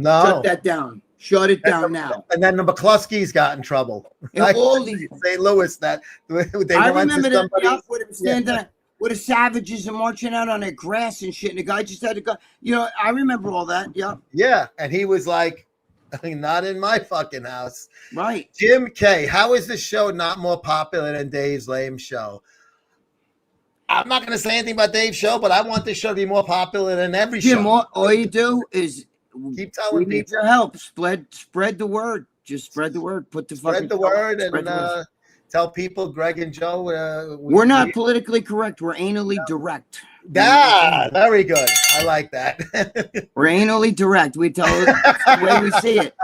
Shut that down. Shut it down now. And then the McCluskeys got in trouble. And all these St. Louis, that they I went remember to that somebody. with him standing with the savages and marching out on their grass and shit. And the guy just had to go. You know, I remember all that. Yeah. Yeah, and he was like, not in my fucking house. Right. Jim K, how is this show not more popular than Dave's lame show? I'm not going to say anything about Dave's show, but I want this show to be more popular than every Jim, show. all you do is Keep telling we need people. your help. Spread the word. Just spread the word. Put the fucking Spread the word and the word. tell people Greg and Joe. We're not politically correct. We're anally direct. Very good. I like that. We're anally direct. We tell it the way we see it.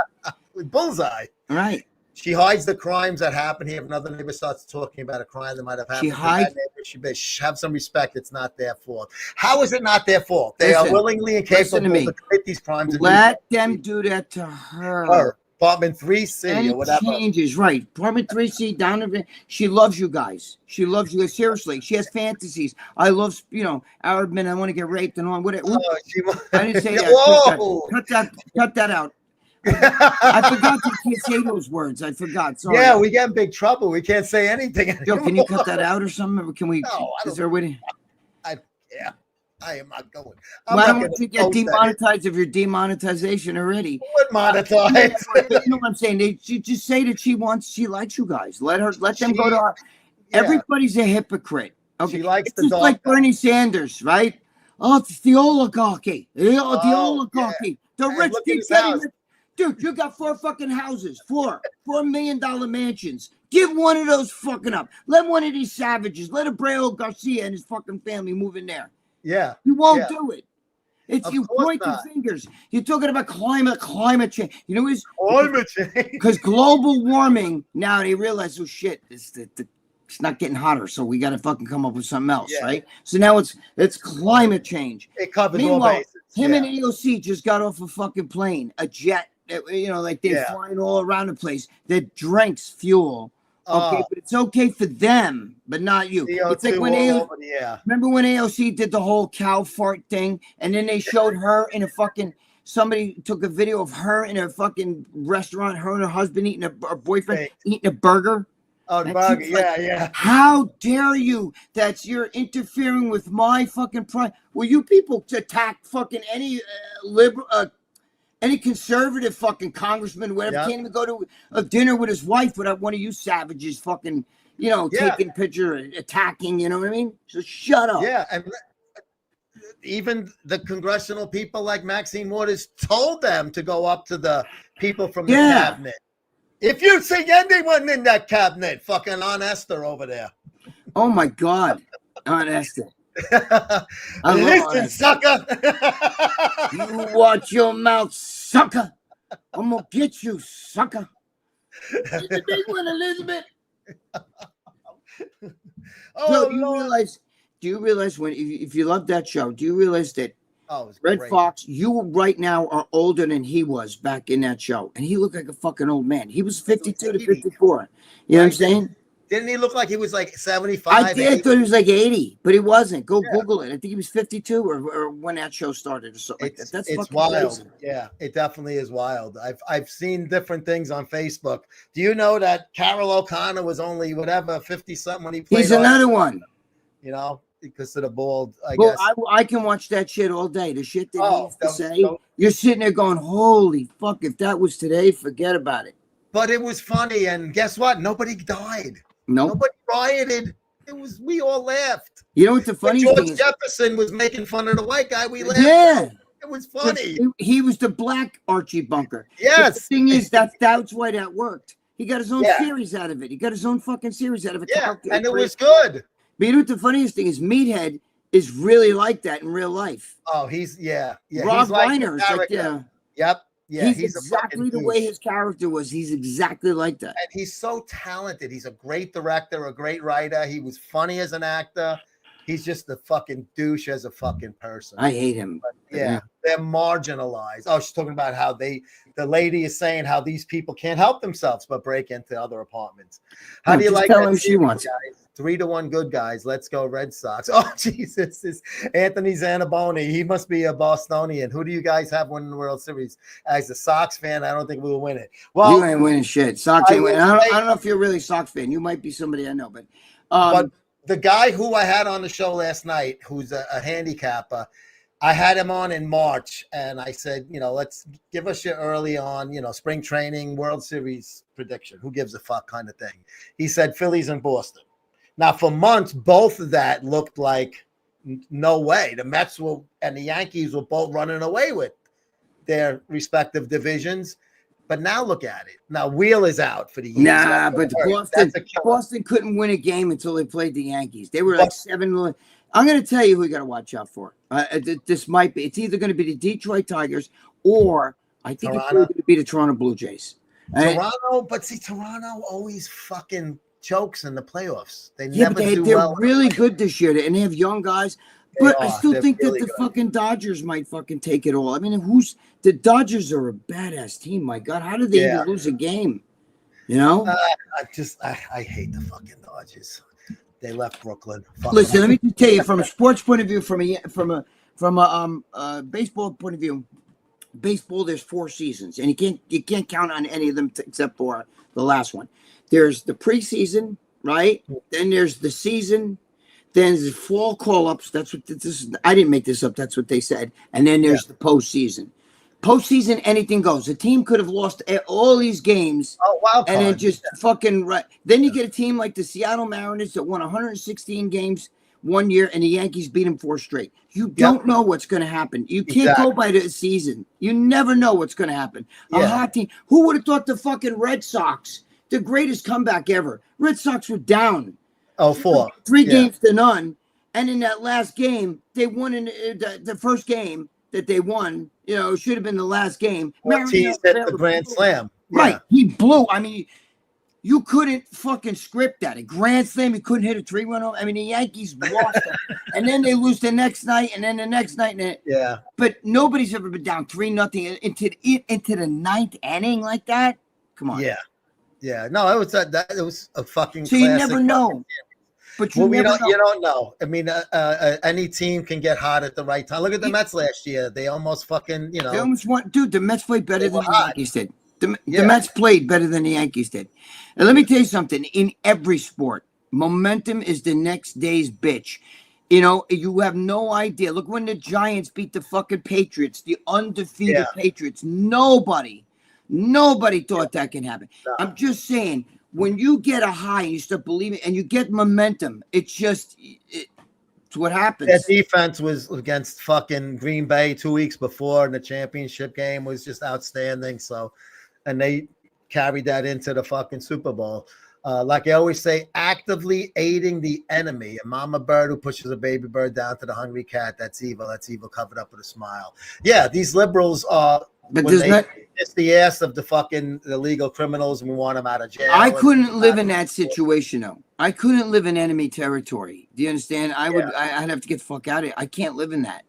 Bullseye. All right. She hides the crimes that happen here. If another neighbor starts talking about a crime that might have happened, She hides. She better have some respect. It's not their fault. How is it not their fault? They are willingly and capable to commit these crimes. And let them do that to her. Apartment 3C or whatever. Changes, right. Apartment 3C down there. She loves you guys. She loves you guys. Seriously. She has fantasies. I love, Arab men. I want to get raped and all. Whatever. I didn't say that. Whoa. Cut that out. I forgot you can't say those words. I forgot. Sorry. Yeah, we get in big trouble. We can't say anything anymore. Joe, can you cut that out or something? Or can we? No, is there a way to? I am not going. Why don't you get demonetized if you're demonetization already? What monetized? You know what I'm saying? She just say that she likes you guys. Let them go to her. Yeah. Everybody's a hypocrite. Okay, she likes it's just like Bernie Sanders, right? Oh, it's the oligarchy. The oligarchy. Yeah. The rich keep getting rich. Dude, you got 4 fucking houses, $4 million mansions. Give one of those fucking up. Let one of these savages, let Abreu Garcia and his fucking family move in there. Yeah. You won't do it. It's you pointing fingers. You're talking about climate change. You know climate change. Because global warming, now they realize, oh shit, it's not getting hotter, so we got to fucking come up with something else, right? So now it's climate change. It covers all bases. Him and AOC just got off a fucking plane, a jet. Like they're flying all around the place that drinks fuel. Okay, but it's okay for them, but not you. CO2 it's like when remember when AOC did the whole cow fart thing, and then they showed her in a fucking somebody took a video of her in a fucking restaurant, her and her husband eating her boyfriend eating a burger. Oh, burger, yeah. How dare you? You're interfering with my fucking pride. Will you people attack fucking any liberal? Any conservative fucking congressman, whatever, can't even go to a dinner with his wife without one of you savages fucking, taking picture, attacking, you know what I mean? So shut up. Yeah, and even the congressional people like Maxine Waters told them to go up to the people from the cabinet. If you see anyone in that cabinet, fucking Aunt Esther over there. Oh my God, Aunt Esther. Listen, sucker. You watch your mouth, sucker. I'm gonna get you, sucker. It's a big one, Elizabeth. Oh, so do you realize when if you love that show, do you realize that Oh, it was Red great. Fox, you right now are older than he was back in that show. And he looked like a fucking old man. He was 52 to 54. You know what I'm saying? Didn't he look like he was like 75? I did. I thought he was like 80, but he wasn't. Go Yeah. Google it. I think he was 52 or when that show started or something like that. That's It's fucking wild. crazy. Yeah, it definitely is wild. I've seen different things on Facebook. Do you know that Carol O'Connor was only whatever 50 something when he played? He's another one. You know, because of the bald. I Well, guess. I can watch that shit all day. The shit that he Oh, used to say. You're sitting there going, holy fuck, if that was today, forget about it. But it was funny, and guess what? Nobody died. Nope. Nobody rioted. We all laughed. You know what the funny when thing George is? Jefferson was making fun of the white guy. We laughed. Yeah. It was funny. He was the black Archie Bunker. Yes. But the thing is, that's why that worked. He got his own Yeah. series out of it. He got his own fucking series out of it. Yeah, and it was good. But you know what the funniest thing is? Meathead is really like that in real life. Oh, yeah. Rob He's like Reiner is like, yeah. Yep. Yeah, he's exactly the way his character was. He's exactly like that. And he's so talented. He's a great director, a great writer. He was funny as an actor. He's just a fucking douche as a fucking person. I hate him. But yeah, they're marginalized. Oh, she's talking about how the lady is saying how these people can't help themselves but break into other apartments. How do you like tell that? him she wants guys? 3-1 good guys. Let's go Red Sox. Oh, Jesus. It's Anthony Zanaboni. He must be a Bostonian. Who do you guys have winning the World Series? As a Sox fan, I don't think we'll win it. Well, you ain't winning shit. Sox ain't winning. I don't know if you're really a Sox fan. You might be somebody I know, but the guy who I had on the show last night, who's a handicapper, I had him on in March, and I said, let's give us your early on, spring training, World Series prediction. Who gives a fuck kind of thing. He said Phillies and Boston. Now, for months, both of that looked like no way. The Mets and the Yankees were both running away with their respective divisions. But now look at it. Now Wheel is out for the year. Nah, but Boston couldn't win a game until they played the Yankees. They were like 7. I'm going to tell you who you got to watch out for. This might be. It's either going to be the Detroit Tigers or I think it's going to be the Toronto Blue Jays. Toronto always fucking chokes in the playoffs. They never do they're well. really good this year, and they have young guys. But I still think really that the good. fucking Dodgers might fucking take it all. I mean, the Dodgers are a badass team. My God, how did they even lose a game? I hate the fucking Dodgers. They left Brooklyn. Listen, let me just tell you from a sports point of view, from a baseball point of view. Baseball, there's 4 seasons, and you can't count on any of them except for the last one. There's the preseason, right? Then there's the season. Then there's fall call-ups. That's what this is. I didn't make this up. That's what they said. And then there's the postseason. Postseason, anything goes. The team could have lost all these games. Oh, wild card. And then just fucking right. Then you get a team like the Seattle Mariners that won 116 games one year, and the Yankees beat them 4 straight. You don't know what's going to happen. You can't go by the season. You never know what's going to happen. A hot team. Who would have thought the fucking Red Sox, the greatest comeback ever? Red Sox were down. 4. 3 games to none. And in that last game, they won in the first game that they won. Should have been the last game. Ortiz hit the grand slam. Right. He blew. I mean, you couldn't fucking script that. A grand slam, you couldn't hit a 3-run home. I mean, the Yankees lost it. And then they lose the next night, and then the next night. But nobody's ever been down 3-0 into the 9th inning like that. Come on. Yeah. No, it was a fucking. So you never know. But you don't know. I mean, any team can get hot at the right time. Look at the Mets last year. They almost fucking, They almost won. Dude, the Mets played better than the hot. Yankees did. The Mets played better than the Yankees did. And let me tell you something. In every sport, momentum is the next day's bitch. You have no idea. Look, when the Giants beat the fucking Patriots, the undefeated Patriots, nobody thought that can happen. No. I'm just saying, when you get a high and you start believing and you get momentum, it's what happens. That defense was against fucking Green Bay 2 weeks before in the championship game was just outstanding. So, and they carried that into the fucking Super Bowl. Like I always say, actively aiding the enemy. A mama bird who pushes a baby bird down to the hungry cat. That's evil. That's evil covered up with a smile. Yeah, these liberals are. But it's the ass of the fucking illegal criminals, and we want them out of jail. I couldn't live in that situation, though. I couldn't live in enemy territory. Do you understand? I'd have to get the fuck out of here. I can't live in that.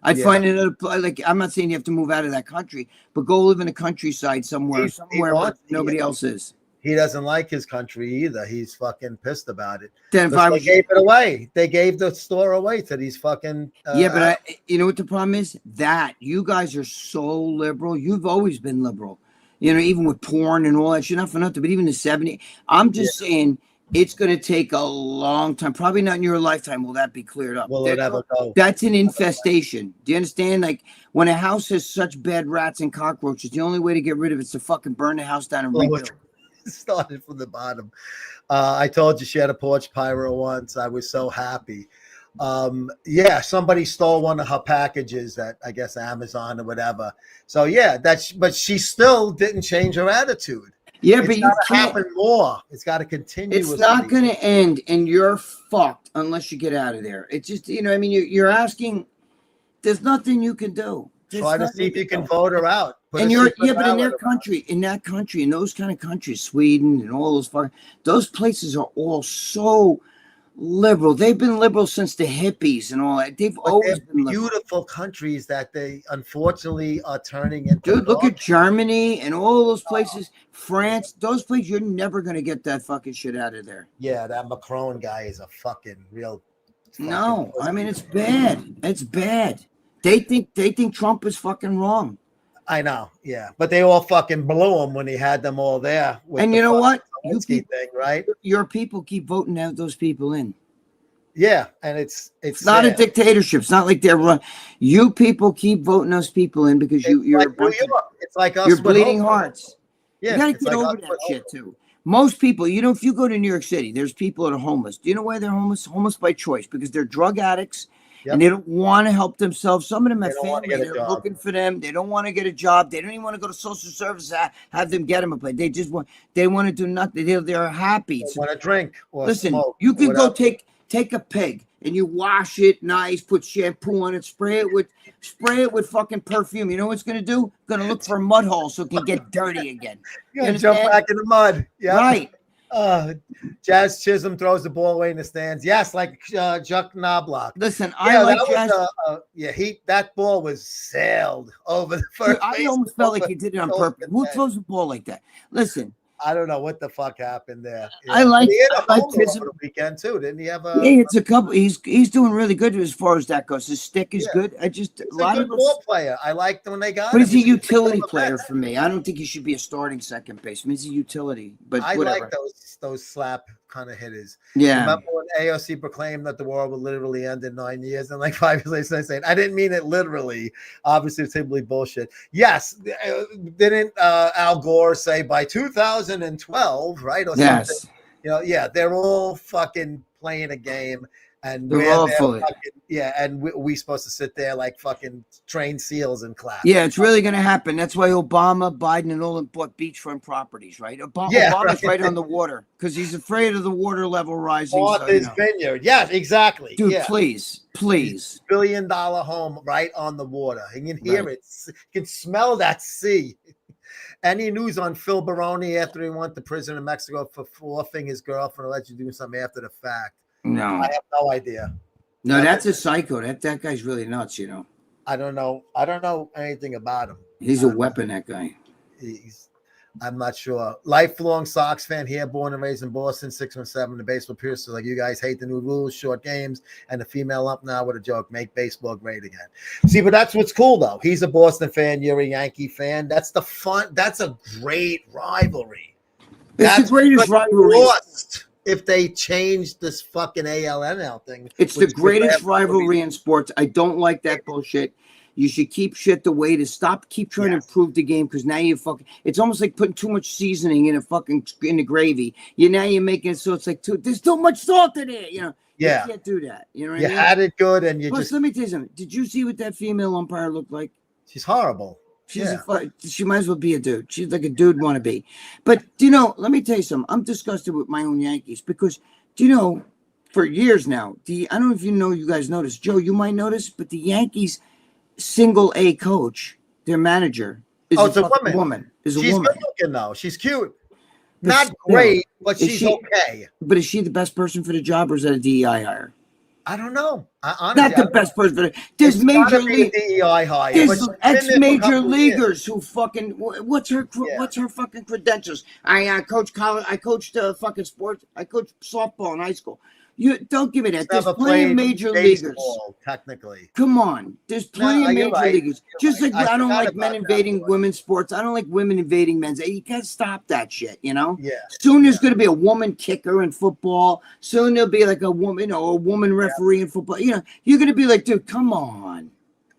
I'd find another like I'm not saying you have to move out of that country, but go live in the countryside somewhere, where nobody else is. He doesn't like his country either. He's fucking pissed about it. Then if I was, they gave it away. They gave the store away to these fucking. Yeah, but you know what the problem is? That you guys are so liberal. You've always been liberal. You know, even with porn and all that shit. Not for nothing, but even the 70s. I'm just saying it's going to take a long time. Probably not in your lifetime will that be cleared up. Will it ever go? That's an infestation. Do you understand? Like when a house has such bad rats and cockroaches, the only way to get rid of it is to fucking burn the house down and rebuild. Started from the bottom. I told you she had a porch pyro once. I was so happy. Yeah, somebody stole one of her packages at, I guess, Amazon or whatever. So yeah, but she still didn't change her attitude. Yeah, it's but you can't. Happen more. It's got to continue. It's not going to end, and you're fucked unless you get out of there. It's just, you know, I mean, you're asking. There's nothing you can do. Try to see if you can vote her out. And but in their country, in those kind of countries, Sweden and all those places are all so liberal. They've been liberal since the hippies and all that. They've always been liberal. Beautiful countries that they unfortunately are turning into. Dude, look at Germany and all those places. France, those places, you're never going to get that fucking shit out of there. Yeah, that Macron guy is a fucking real. No, I mean, it's bad. It's bad. They think Trump is fucking wrong. I know, yeah, but they all fucking blew him when he had them all there. And you know what? Thing, right? Your people keep voting out those people in. Yeah, and it's not a dictatorship. It's not like they're run. You people keep voting those people in because you're like a bunch of, it's like us. You're bleeding hearts. Yeah, you gotta get over that shit too. Most people, you know, if you go to New York City, there's people that are homeless. Do you know why they're homeless? Homeless by choice because they're drug addicts. Yep. And they don't want to help themselves. Some of them have family. They're looking for them. They don't want to get a job. They don't even want to go to social services. Have them get them a place. They just want. They want to do nothing. They're happy. They want to drink. Or listen, smoke, you can go take a pig and you wash it nice, put shampoo on it, spray it with fucking perfume. You know what it's gonna do? Gonna look for a mud hole so it can get dirty again. You're gonna jump back in the mud. Yeah. Right. Jazz Chisholm throws the ball away in the stands. Yes, like Chuck Knobloch. Listen, I like Jazz. That ball was sailed over the first. I almost felt like he did it on purpose. Who throws a ball like that? Listen, I don't know what the fuck happened there. Yeah. I like Chisholm the weekend too, didn't he have a? Yeah, it's a couple. He's doing really good as far as that goes. His stick is good. He's a lot of ball player. I liked when they got. But he's a utility player for me. I don't think he should be a starting second baseman. He's a utility. But I whatever. like those slap kind of hitters. Yeah. Remember when AOC proclaimed that the war would literally end in 9 years, and like 5 years later, they saying, "I didn't mean it literally." Obviously, it's simply bullshit. Yes, didn't Al Gore say by 2012, right? Or yes. something? You know, yeah, they're all fucking playing a game, and they're all fucking, and we supposed to sit there like fucking trained seals and clap. Yeah, it's really going to happen. That's why Obama, Biden, and all them bought beachfront properties, right? Obama's right on the water because he's afraid of the water level rising. Bought his vineyard. Yeah, exactly. Dude, yeah. Please. $1 billion home right on the water. You can hear it. You can smell that sea. Any news on Phil Baroni after he went to prison in Mexico for forfing his girlfriend, allegedly doing something after the fact? No. I have no idea. No, that's a psycho. That guy's really nuts, you know. I don't know anything about him. He's a weapon, that guy. I'm not sure. Lifelong Sox fan here, born and raised in Boston, 617. The baseball purists are like, you guys hate the new rules, short games, and the female up now with a joke, make baseball great again. See, but that's what's cool, though. He's a Boston fan. You're a Yankee fan. That's the fun. That's a great rivalry. It's the greatest rivalry. Lost if they change this fucking ALNL thing. It's the greatest rivalry in sports. I don't like that bullshit. You should keep shit the way it is. Keep trying to improve the game because now you fucking. It's almost like putting too much seasoning in the gravy. Now you're making it so it's like there's too much salt in it. You know. Yeah. You can't do that. You know what I mean? You had it good, and Plus, let me tell you something. Did you see what that female umpire looked like? She's horrible. She might as well be a dude. She's like a dude wannabe. But let me tell you something. I'm disgusted with my own Yankees because for years now, I don't know if you guys noticed, Joe. You might notice, but the Yankees. Single A coach, their manager is a woman. She's good looking though. She's cute. Not great, but she's okay. But is she the best person for the job, or is that a DEI hire? I don't know. Honestly, Not the best person. There's it's major gotta be a league. DEI hire. There's But she's been there for a ex-major couple of years. leaguers who fucking what's her fucking credentials? I coach college. I coached fucking sports. I coached softball in high school. You don't give me that. She's There's never plenty of played major leaguers. baseball, technically. Come on, there's plenty of You're major right. leaguers. You're Just right. like I don't forgot like men about that, invading boy. women's sports. I don't like women invading men's. You gotta stop that shit. You know. Yeah. Soon there's gonna be a woman kicker in football. Soon there'll be like a woman, a woman referee in football. You know, you're gonna be like, dude, come on.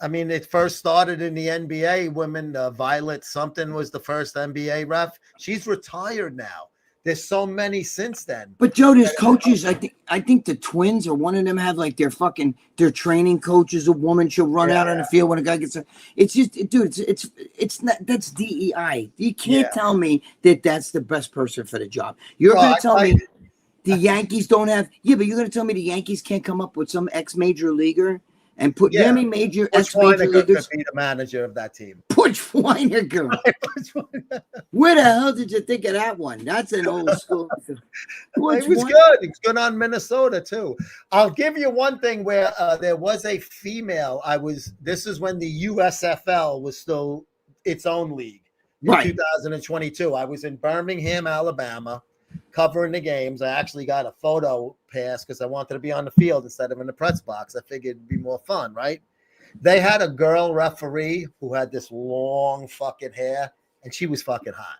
I mean, it first started in the NBA. Women, Violet something was the first NBA ref. She's retired now. There's so many since then. But Joe, there's coaches. I think the Twins or one of them have like their training coach is a woman. She'll run out on the field when a guy gets. It's just, dude. It's not. That's DEI. You can't tell me that that's the best person for the job. You're gonna tell me the Yankees don't have. Yeah, but you're gonna tell me the Yankees can't come up with some ex-major leaguer and put Jimmy major ex-major leaguers. Be the manager of that team. Butch Weiniger. Where the hell did you think of that one? That's an old school. It was good. It's good on Minnesota too. I'll give you one thing where there was a female. This is when the USFL was still its own league in 2022. I was in Birmingham, Alabama, covering the games. I actually got a photo pass because I wanted to be on the field instead of in the press box. I figured it'd be more fun, right? They had a girl referee who had this long fucking hair, and she was fucking hot.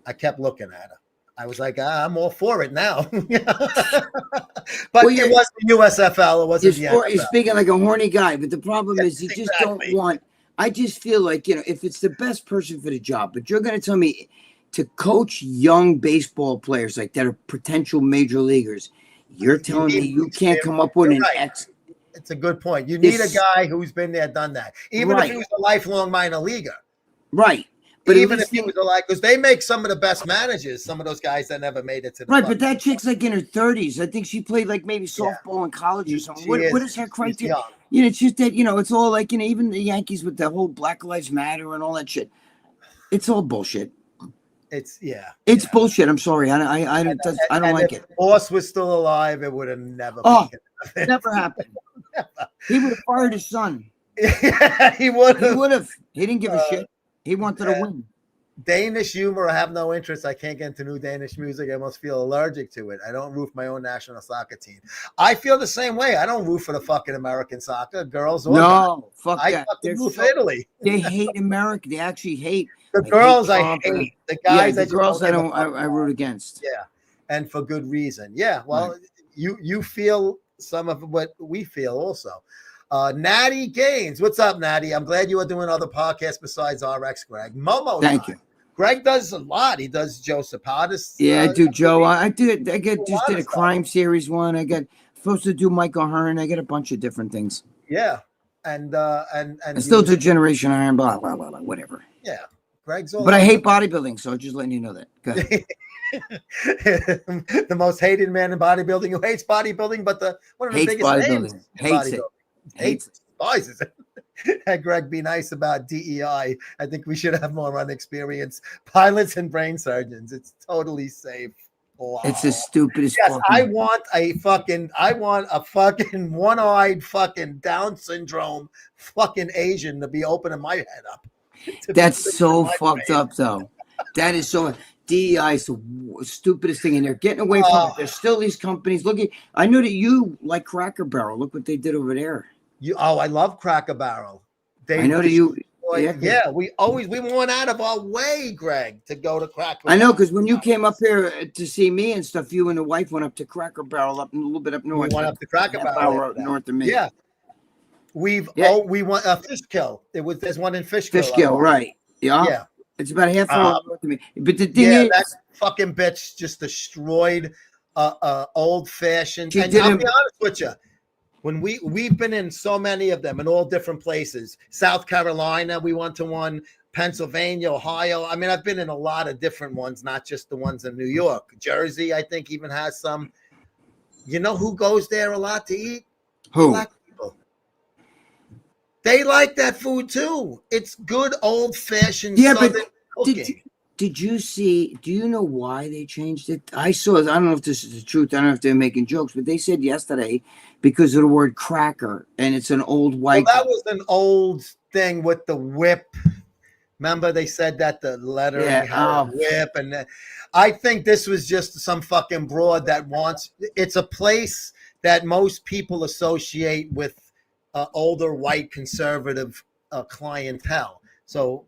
I kept looking at her. I was like, I'm all for it now. But it was the USFL. It wasn't the NFL. You're speaking like a horny guy, but the problem is you just don't want. I just feel like, if it's the best person for the job, but you're going to tell me to coach young baseball players like that are potential major leaguers, you're telling me you can't come up with an ex. It's a good point. You need a guy who's been there, done that. Even if he was a lifelong minor leaguer. Right. But even if he was because they make some of the best managers, some of those guys that never made it to the but that chick's like in her 30s. I think she played like maybe softball in college or something. What is her criteria? It's just that, it's all like, even the Yankees with the whole Black Lives Matter and all that shit. It's all bullshit. It's bullshit. I'm sorry. I don't like it. If Boss was still alive, it would have never. Never happened. He would have fired his son. Yeah, he would have. He would have. He didn't give a shit. He wanted to win. Danish humor, I have no interest. I can't get into new Danish music. I must feel allergic to it. I don't root for my own national soccer team. I feel the same way. I don't root for the fucking American soccer girls. Fuck I that. fucking root for Italy. They hate America. They actually hate the girls. I hate the guys. The girls. I root against. Yeah, and for good reason. Yeah. Well, you feel some of what we feel also. Natty Gaines, what's up, Natty? I'm glad you are doing other podcasts besides RX, Greg. Momo, thank you. Greg does a lot. He does Joe Sapatis. Yeah, I do, Joe. I did a crime series one. I got supposed to do Michael Hearn. I get a bunch of different things. Yeah, and I still do Generation Iron, blah blah blah, whatever. Yeah, Greg's all. But I hate bodybuilding, so just letting you know that. Go ahead. The most hated man in bodybuilding who hates bodybuilding, but one of the biggest names hates it. Hates it. Despises it. Had Greg be nice about DEI. I think we should have more unexperienced pilots and brain surgeons. It's totally safe. Wow. It's the stupidest. Yes, I want a fucking one-eyed fucking Down syndrome fucking Asian to be opening my head up. That's so fucked up, though. That is so. DEI is the stupidest thing, and they're getting away from it. There's still these companies looking. I know that you like Cracker Barrel. Look what they did over there. I love Cracker Barrel. I know that you. Yeah, we went out of our way, Greg, to go to Cracker Barrel. I know, because when you came up here to see me and stuff, you and the wife went up to Cracker Barrel up a little bit up north. We went up to Cracker Barrel up north of me. Yeah. We went Fishkill. There's one in Fishkill. Fishkill, right? Yeah. Yeah. It's about a half hour north of me. But the thing is, that fucking bitch just destroyed old fashioned. And I'll be honest with you, when we've been in so many of them in all different places. South Carolina, we went to one. Pennsylvania, Ohio. I mean, I've been in a lot of different ones, not just the ones in New York. Jersey, I think, even has some. You know who goes there a lot to eat? Who? Black people. They like that food too. It's good old fashioned Southern cooking. Did you see? Do you know why they changed it? I saw. I don't know if this is the truth. I don't know if they're making jokes, but they said yesterday because of the word cracker, and it's an old Well, white. that was an old thing with the whip. Remember, they said that the lettering Yeah. had a whip, and I think this was just some fucking broad that wants. It's a place that most people associate with older white conservative clientele. So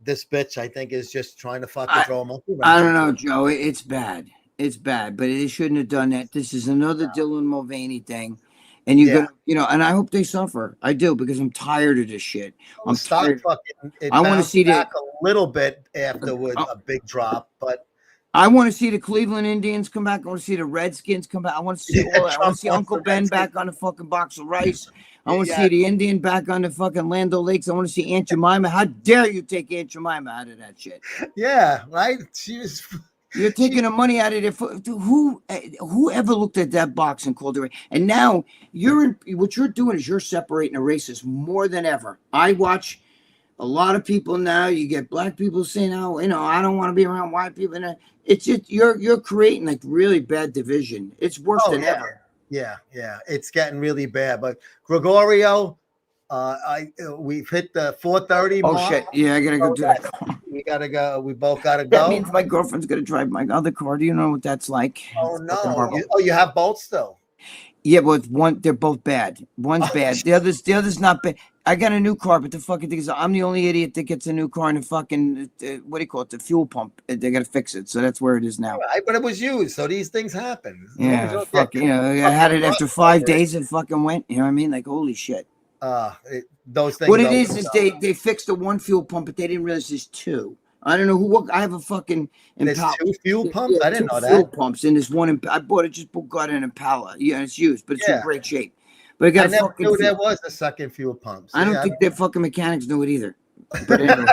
this bitch, I think, is just trying to fucking throw a monkey wrench. I don't into know, it. Joe. It's bad. It's bad, but they shouldn't have done that. This is another Dylan Mulvaney thing. And you're Yeah. gonna, and I hope they suffer. I do because I'm tired of this shit. I'm Stock tired. fucking it I want to bounced see back the. a little bit afterward, a big drop, but I want to see the Cleveland Indians come back. I want to see the Redskins come back. I want to see all. I want to see Uncle Ben back on the fucking box of rice. I want to see the Indian back on the fucking Land Lakes. I want to see Aunt Jemima. How dare you take Aunt Jemima out of that shit? yeah, right. She was. You're taking the money out of it. Whoever looked at that box and called it? And now what you're doing is you're separating the races more than ever. I watch a lot of people now. You get black people saying, "Oh, I don't want to be around white people." And it's just you're creating like really bad division. It's worse than ever. Yeah, it's getting really bad. But Gregorio, we've hit the 4:30 Oh mark. shit! Yeah, I gotta go do that. We gotta go. We both gotta That go. means my girlfriend's gonna drive my other car. Do you know what that's like? Oh It's fucking no! horrible. You have both still. Yeah, but they're both bad. One's bad. The other's not bad. I got a new car, but the fucking thing is, I'm the only idiot that gets a new car and the fucking what do you call it? The fuel pump. They gotta fix it, so that's where it is now. Right, but it was used, so these things happen. Yeah, fucking. I had it after 5 days. It fucking went. You know what I mean? Like holy shit. Those things. What it is they fixed the one fuel pump, but they didn't realize there's two. I don't know who. I have a fucking Impala. There's 2 fuel pumps. Yeah, I didn't know that. Fuel pumps, and there's one. I bought it. Just got an Impala. Yeah, it's used, but it's in great shape. But I never fucking. knew there was a second fuel pump. So I don't think their fucking mechanics knew it either. But anyway.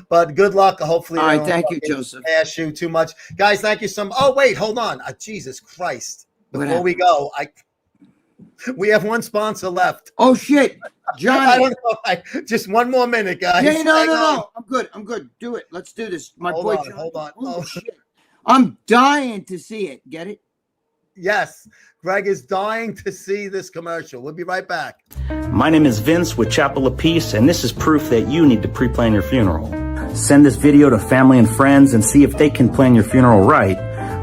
But good luck. Hopefully, all right. Thank you, Joseph. Ask you too much, guys. Thank you so much. Oh wait, hold on. Jesus Christ! Before we go, we have one sponsor left. Oh shit, Johnny. I don't know. Just one more minute, guys. Yeah, no. I'm good. Do it. Let's do this. My boy. Hold on. Oh shit. I'm dying to see it. Get it? Yes. Greg is dying to see this commercial. We'll be right back. My name is Vince with Chapel of Peace, and this is proof that you need to pre-plan your funeral. Send this video to family and friends and see if they can plan your funeral right.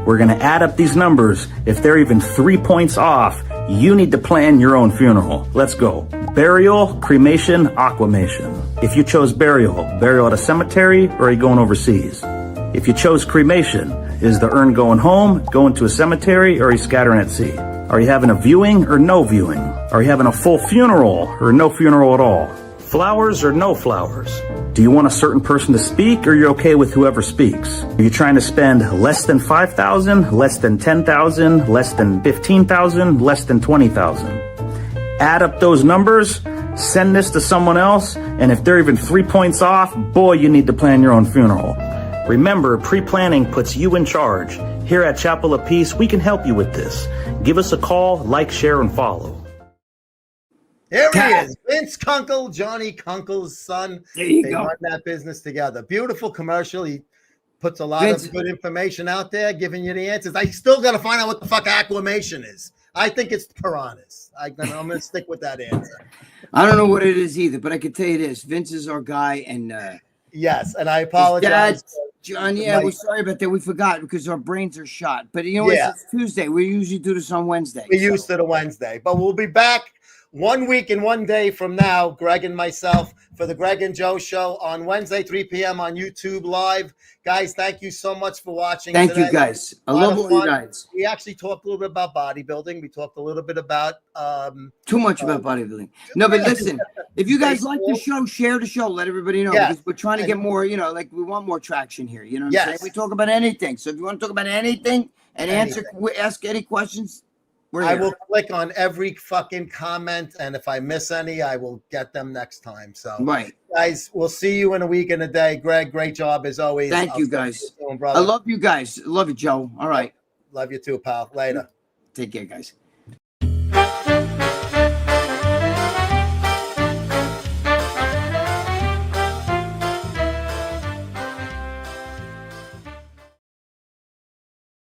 We're going to add up these numbers. If they're even 3 points off, you need to plan your own funeral. Let's go. Burial, cremation, aquamation. If you chose burial at a cemetery, or are you going overseas? If you chose cremation, is the urn going home, going to a cemetery, or are you scattering at sea? Are you having a viewing or no viewing? Are you having a full funeral or no funeral at all? Flowers or no flowers? Do you want a certain person to speak, or you're okay with whoever speaks? Are you trying to spend less than $5,000, less than $10,000, less than $15,000, less than $20,000? Add up those numbers, send this to someone else, and if they're even 3 points off, boy, you need to plan your own funeral. Remember, pre-planning puts you in charge. Here at Chapel of Peace, we can help you with this. Give us a call, like, share, and follow. Here he is, Vince Kunkel, Johnny Kunkel's son. There you they go. run that business together. Beautiful commercial. He puts a lot of good information out there, giving you the answers. I still got to find out what the fuck acclimation is. I think it's piranhas. I'm going to stick with that answer. I don't know what it is either, but I can tell you this: Vince is our guy, and yes, and I apologize. John, we're sorry about that. We forgot because our brains are shot. But it's Tuesday. We usually do this on Wednesday. We used to the Wednesday, but we'll be back 1 week and 1 day from now, Greg and myself, for the Greg and Joe show on Wednesday, 3 p.m. on YouTube Live. Guys, thank you so much for watching. Thank you, guys. I love all you guys. We actually talked a little bit about bodybuilding. We talked a little bit about too much about bodybuilding. No, but listen, if you guys like the show, share the show. Let everybody know because we're trying to get more. We want more traction here. You know what I'm saying? We talk about anything. So if you want to talk about anything and ask any questions. I will click on every fucking comment, and if I miss any, I will get them next time. So, guys, we'll see you in a week and a day. Greg, great job as always. Thank you, guys. I love you guys. Love you, Joe. All right. Love you too, pal. Later. Take care, guys.